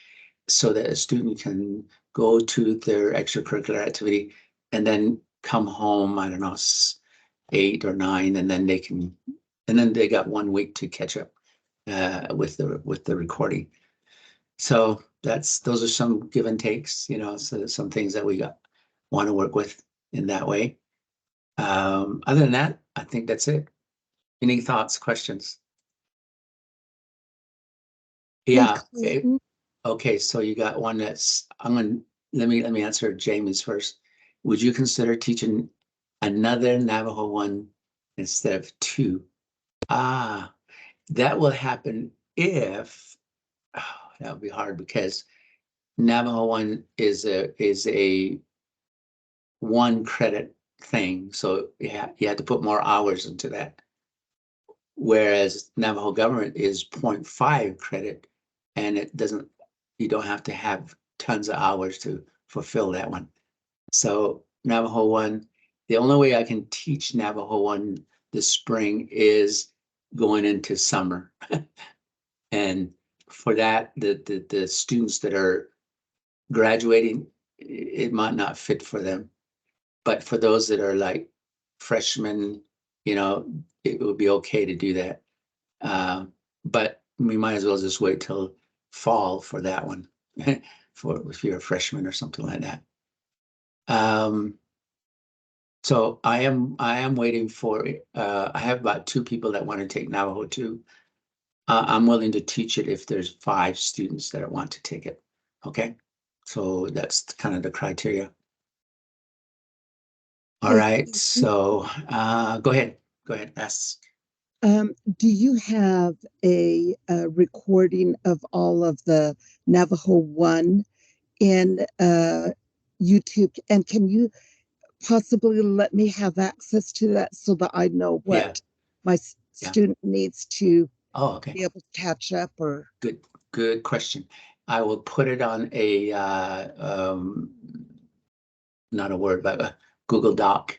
so that a student can go to their extracurricular activity and then come home, I don't know, 8 or 9, and then they got 1 week to catch up with the recording. So those are some give and takes, so some things that we want to work with in that way. Other than that, I think that's it. Any thoughts, questions? Yeah. Okay, so you got one that's let me answer Jamie's first. Would you consider teaching another Navajo 1 instead of 2? That will happen if that would be hard, because Navajo 1 is a 1 credit thing, so you have to put more hours into that. Whereas Navajo government is 0.5 credit, and you don't have to have tons of hours to fulfill that one. So Navajo 1, the only way I can teach Navajo 1 this spring is going into summer. And for that, the students that are graduating, it might not fit for them. But for those that are like freshmen, it would be okay to do that. But we might as well just wait till fall for that one, for if you're a freshman or something like that. So I am waiting for, I have about 2 people that want to take Navajo 2. I'm willing to teach it if there's 5 students that want to take it. Okay, so that's kind of the criteria. All right, so go ahead, ask. Do you have a recording of all of the Navajo 1 in YouTube? And can you possibly let me have access to that so that I know what my student needs to be able to catch up? Or Good question. I will put it on a not a Word, but a Google Doc.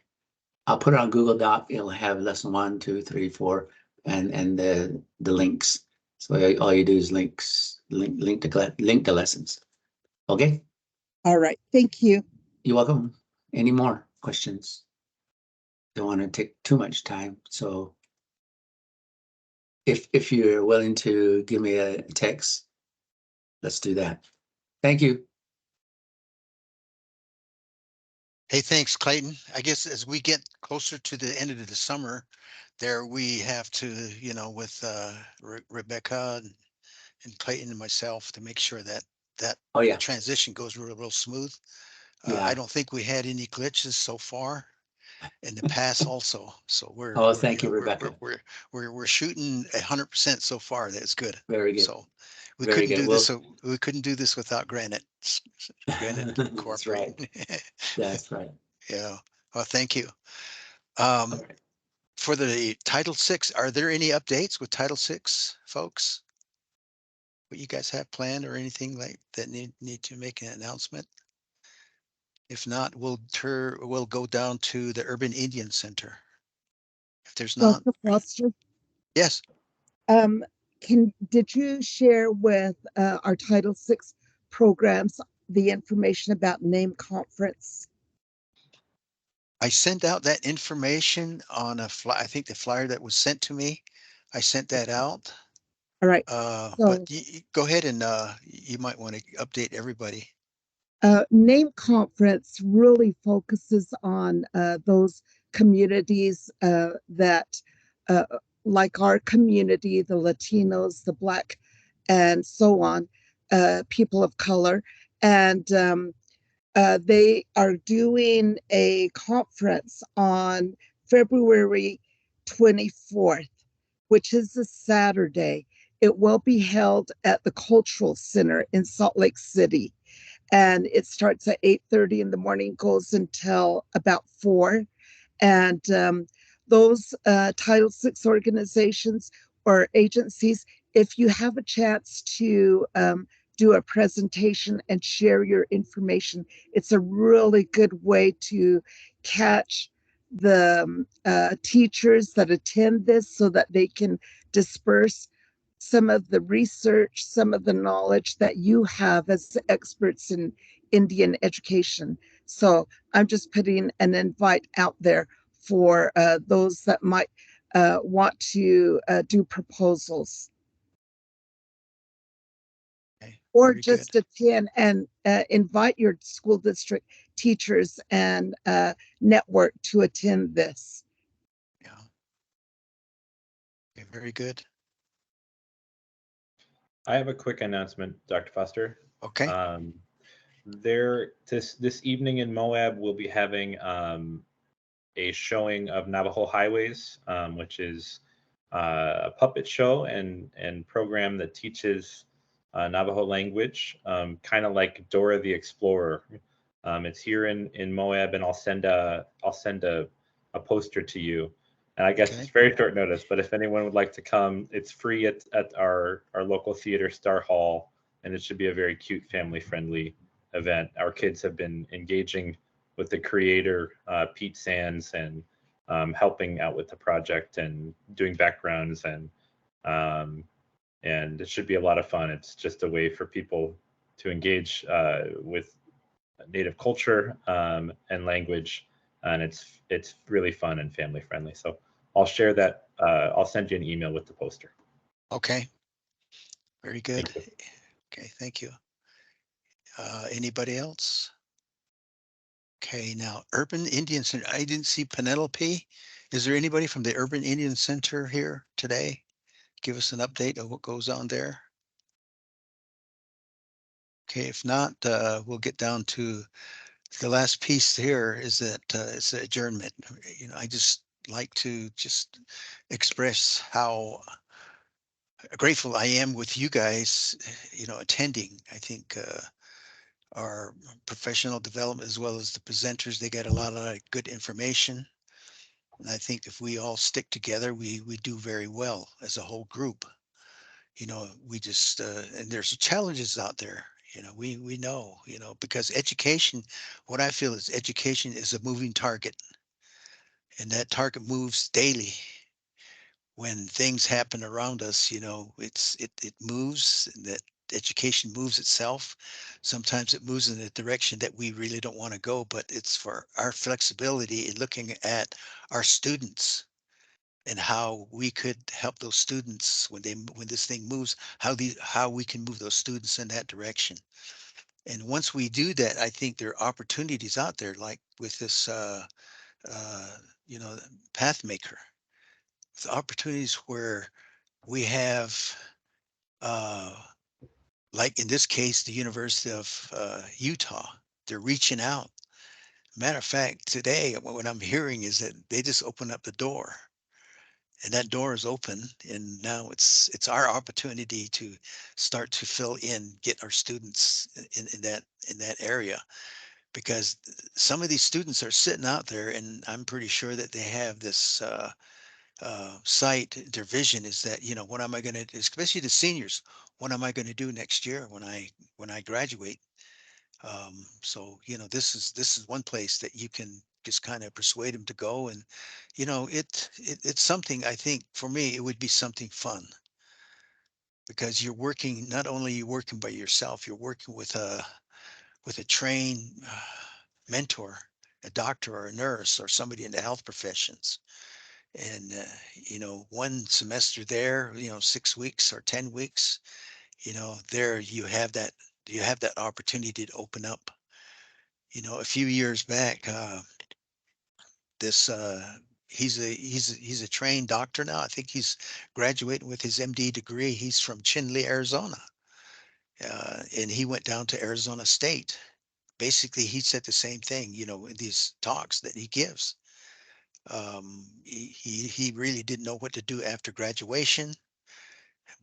I'll put it on Google Doc. It'll have lesson 1, 2, 3, 4, and the links. So all you do is link the lessons. Okay. All right. Thank you. You're welcome. Any more questions? Don't want to take too much time. So if you're willing to give me a text, let's do that. Thank you. Hey, thanks, Clayton. I guess as we get closer to the end of the summer, there we have to, with Rebecca and Clayton and myself, to make sure that transition goes real smooth. I don't think we had any glitches so far in the past also. So thank you, Rebecca. We're shooting 100% so far. That's good. Very good. So we couldn't do this. So we couldn't do this without Granite That's right. That's right. Yeah. Well, thank you. For the Title VI, are there any updates with Title VI, folks? What you guys have planned or anything like that need to make an announcement? If not, we'll go down to the Urban Indian Center. If there's not. Dr. Foster? Yes. Did you share with our Title VI programs the information about NAME conference? I sent out that information on a I think the flyer that was sent to me. I sent that out. All right. But go ahead and you might want to update everybody. NAME conference really focuses on those communities that, like our community, the Latinos, the Black, and so on, people of color. And they are doing a conference on February 24th, which is a Saturday. It will be held at the Cultural Center in Salt Lake City. and it starts at 8:30 in the morning, goes until about 4. And those Title VI organizations or agencies, if you have a chance to do a presentation and share your information, it's a really good way to catch the teachers that attend this so that they can disperse some of the research, some of the knowledge that you have as experts in Indian education. So I'm just putting an invite out there for those that might want to do proposals. Okay, Or very good. just attend and invite your school district teachers and network to attend this. Yeah. Okay, very good. I have a quick announcement, Dr. Foster. Okay. This evening in Moab, we'll be having a showing of Navajo Highways, which is a puppet show and program that teaches Navajo language, kind of like Dora the Explorer. It's here in Moab, and I'll send a poster to you. And I guess Okay. it's very short notice, but if anyone would like to come, it's free at our local theater, Star Hall, and it should be a very cute, family-friendly event. Our kids have been engaging with the creator, Pete Sands, and helping out with the project and doing backgrounds, and it should be a lot of fun. It's just a way for people to engage with Native culture and language, and it's really fun and family friendly. So I'll share that. I'll send you an email with the poster. Okay. Very good. Thank you. Okay, thank you. Anybody else? Okay, now Urban Indian Center. I didn't see Penelope. Is there anybody from the Urban Indian Center here today? Give us an update of what goes on there. Okay, if not, we'll get down to the last piece here is that it's adjournment. You know, I just like to just express how grateful I am with you guys, you know, attending. I think our professional development as well as the presenters, they get a lot of good information. And I think if we all stick together, we do very well as a whole group. You know, we just and there's challenges out there. You know, we know, you know, because education, what I feel is education is a moving target, and that target moves daily. When things happen around us, you know, it moves, and that education moves itself. Sometimes it moves in a direction that we really don't want to go, but it's for our flexibility in looking at our students and how we could help those students when this thing moves, how we can move those students in that direction. And once we do that, I think there are opportunities out there, like with this you know, Pathmaker, the opportunities where we have like in this case, the University of Utah, they're reaching out. Matter of fact, today what I'm hearing is that they just opened up the door, and that door is open, and now it's our opportunity to start to fill in, get our students in that area, because some of these students are sitting out there, and I'm pretty sure that they have this sight. Their vision is that, you know, what am I going to do, especially the seniors, what am I going to do next year when I graduate? So, you know, this is one place that you can just kind of persuade them to go. And, you know, it's something, I think for me, it would be something fun, because you're working, not only you working by yourself, you're working with a trained mentor, a doctor or a nurse or somebody in the health professions. And, you know, one semester there, you know, 6 weeks or 10 weeks, you know, there you have that opportunity to open up. You know, a few years back, this he's a trained doctor now. I think he's graduating with his MD degree. He's from Chinle, Arizona, and he went down to Arizona State. Basically, he said the same thing. You know, in these talks that he gives, he really didn't know what to do after graduation,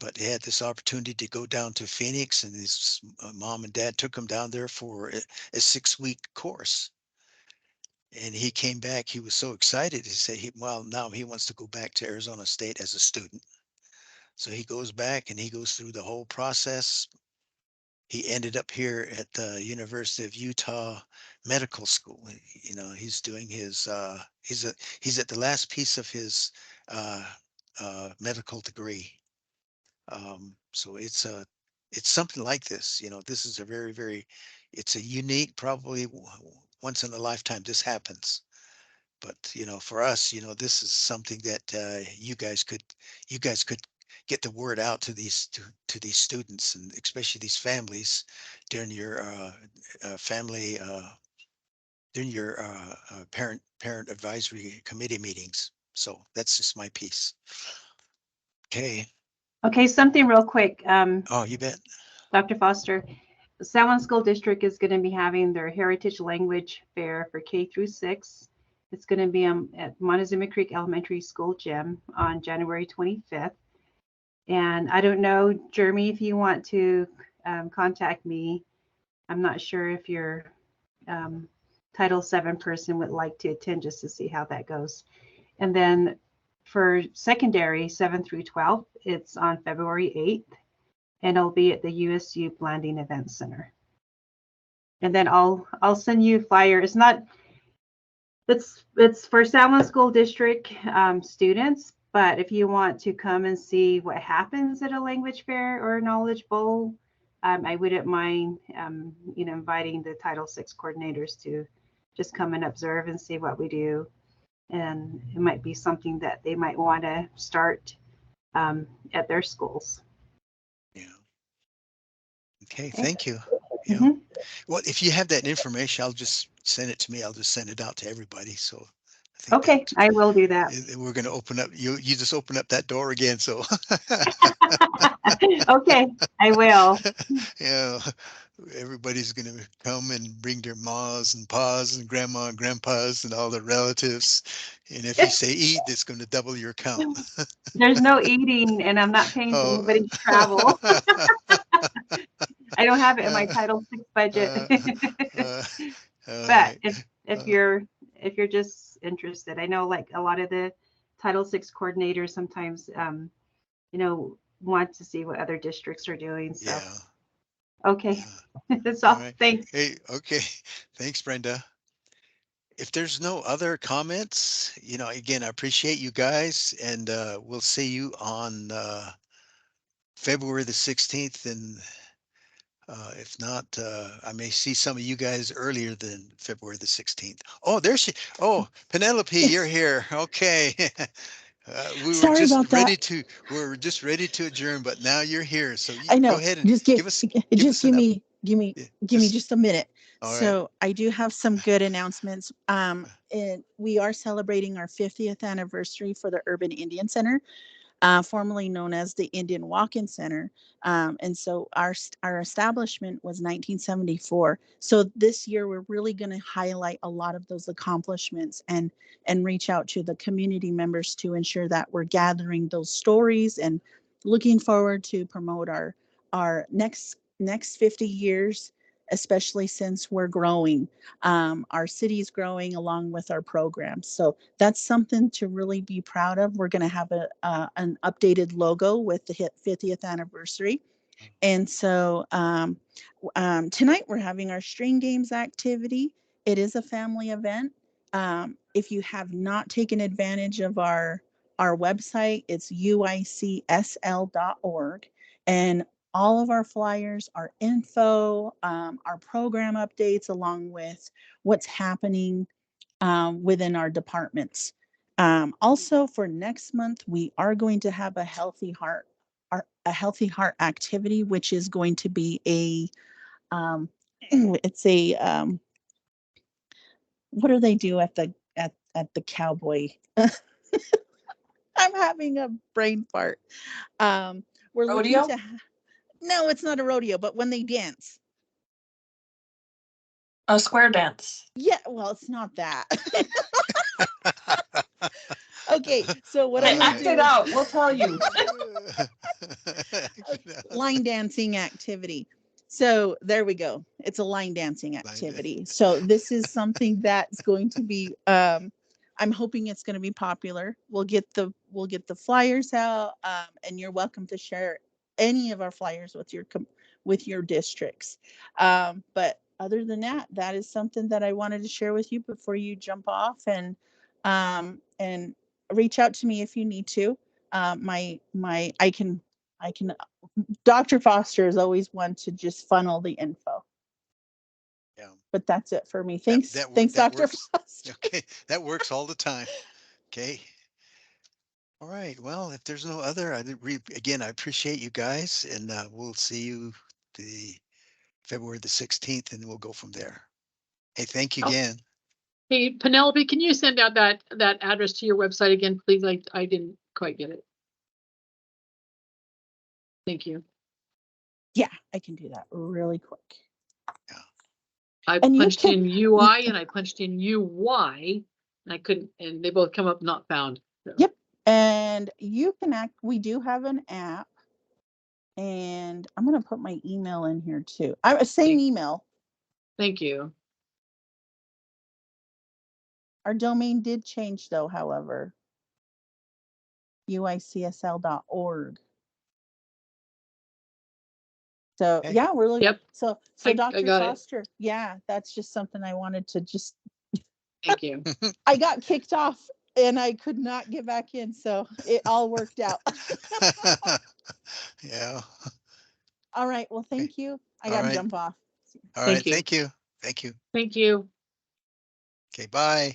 but he had this opportunity to go down to Phoenix, and his mom and dad took him down there for a 6-week course. And he came back. He was so excited. He said, well, now he wants to go back to Arizona State as a student. So he goes back and he goes through the whole process. He ended up here at the University of Utah Medical School. You know, he's doing his, he's at the last piece of his medical degree. So it's something like this. You know, this is a very, it's a unique, probably once in a lifetime this happens. But you know, for us, you know, this is something that you guys could get the word out to these students, and especially these families during your family during your parent advisory committee meetings. So that's just my piece. Okay. Okay, something real quick. Oh, you bet. Dr. Foster, the San Juan School District is going to be having their Heritage Language Fair for K through 6. It's going to be at Montezuma Creek Elementary School gym on January 25th. And I don't know, Jeremy, if you want to contact me. I'm not sure if your Title VII person would like to attend, just to see how that goes. And then for secondary 7 through 12, it's on February 8th, and it'll be at the USU Blanding Event Center. And then I'll send you a flyer. It's not, it's for San Juan School District students, but if you want to come and see what happens at a language fair or a knowledge bowl, I wouldn't mind you know, inviting the Title VI coordinators to just come and observe and see what we do. And it might be something that they might want to start at their schools. Yeah. Okay, thank you. Yeah. Well, if you have that information, I'll just send it to me. I'll just send it out to everybody. So I think okay, I will do that. we're going to open up, you just open up that door again. So okay, I will. Yeah, everybody's going to come and bring their ma's and pa's and grandma and grandpa's and all their relatives. And if you say eat, it's going to double your count. There's no eating, and I'm not paying for anybody's travel. I don't have it in my Title VI budget. But if you're just interested, I know like a lot of the Title VI coordinators sometimes you know, want to see what other districts are doing. So Yeah. okay. That's all. Right. Thanks. Hey, okay. Thanks, Brenda. If there's no other comments, you know, again, I appreciate you guys, and we'll see you on February the 16th. And if not, I may see some of you guys earlier than February the 16th. Oh, there she. Oh, Penelope, you're here. Okay. We were Sorry just about ready that. to. We were just ready to adjourn, but now you're here. So I go know. ahead and Just give us give an me just- just a minute. All right. So I do have some good announcements. And we are celebrating our 50th anniversary for the Urban Indian Center, formerly known as the Indian Walk-In Center. And so our establishment was 1974. So this year we're really going to highlight a lot of those accomplishments and reach out to the community members to ensure that we're gathering those stories and looking forward to promote our next 50 years, especially since we're growing. Our city's growing along with our programs. So that's something to really be proud of. We're going to have an updated logo with the 50th anniversary. And so tonight we're having our string games activity. It is a family event. If you have not taken advantage of our website, it's uicsl.org. And all of our flyers, our info, our program updates, along with what's happening within our departments. Also, for next month, we are going to have a healthy heart activity, which is going to be it's a what do they do at the cowboy? I'm having a brain fart. We're Rodeo? looking to. No, it's not a rodeo, but when they dance. A square dance. Yeah, well, it's not that. Okay, so what Hey, I'm gonna act do it out. We'll tell you. line dancing activity. So there we go. It's a line dancing activity. So this is something that's going to be, I'm hoping it's going to be popular. We'll get the flyers out, and you're welcome to share any of our flyers with your districts. But other than that, that is something that I wanted to share with you before you jump off, and reach out to me if you need to. I can Dr. Foster is always one to just funnel the info. Yeah. But that's it for me. Thanks. That Thanks, Dr. works. Foster. Okay, that works all the time. Okay. All right. Well, if there's no other, again, I appreciate you guys, and we'll see you the February the 16th, and we'll go from there. Hey, thank you again. Hey, Penelope, can you send out that address to your website again, please? I didn't quite get it. Thank you. Yeah, I can do that really quick. Yeah. I punched in UI and I punched in UY, and I couldn't, and they both come up not found. So. Yep. And you can we do have an app, and I'm going to put my email in here too. Same email. Thank you. Our domain did change though, however. uicsl.org. So Okay. yeah, we're looking. Yep. So Dr. Foster, yeah, that's just something I wanted to just. Thank you. I got kicked off and I could not get back in, so it all worked out. Yeah. All right. Well, thank you. I got to jump off. All right. Thank you. Thank you. Thank you. Okay. Bye.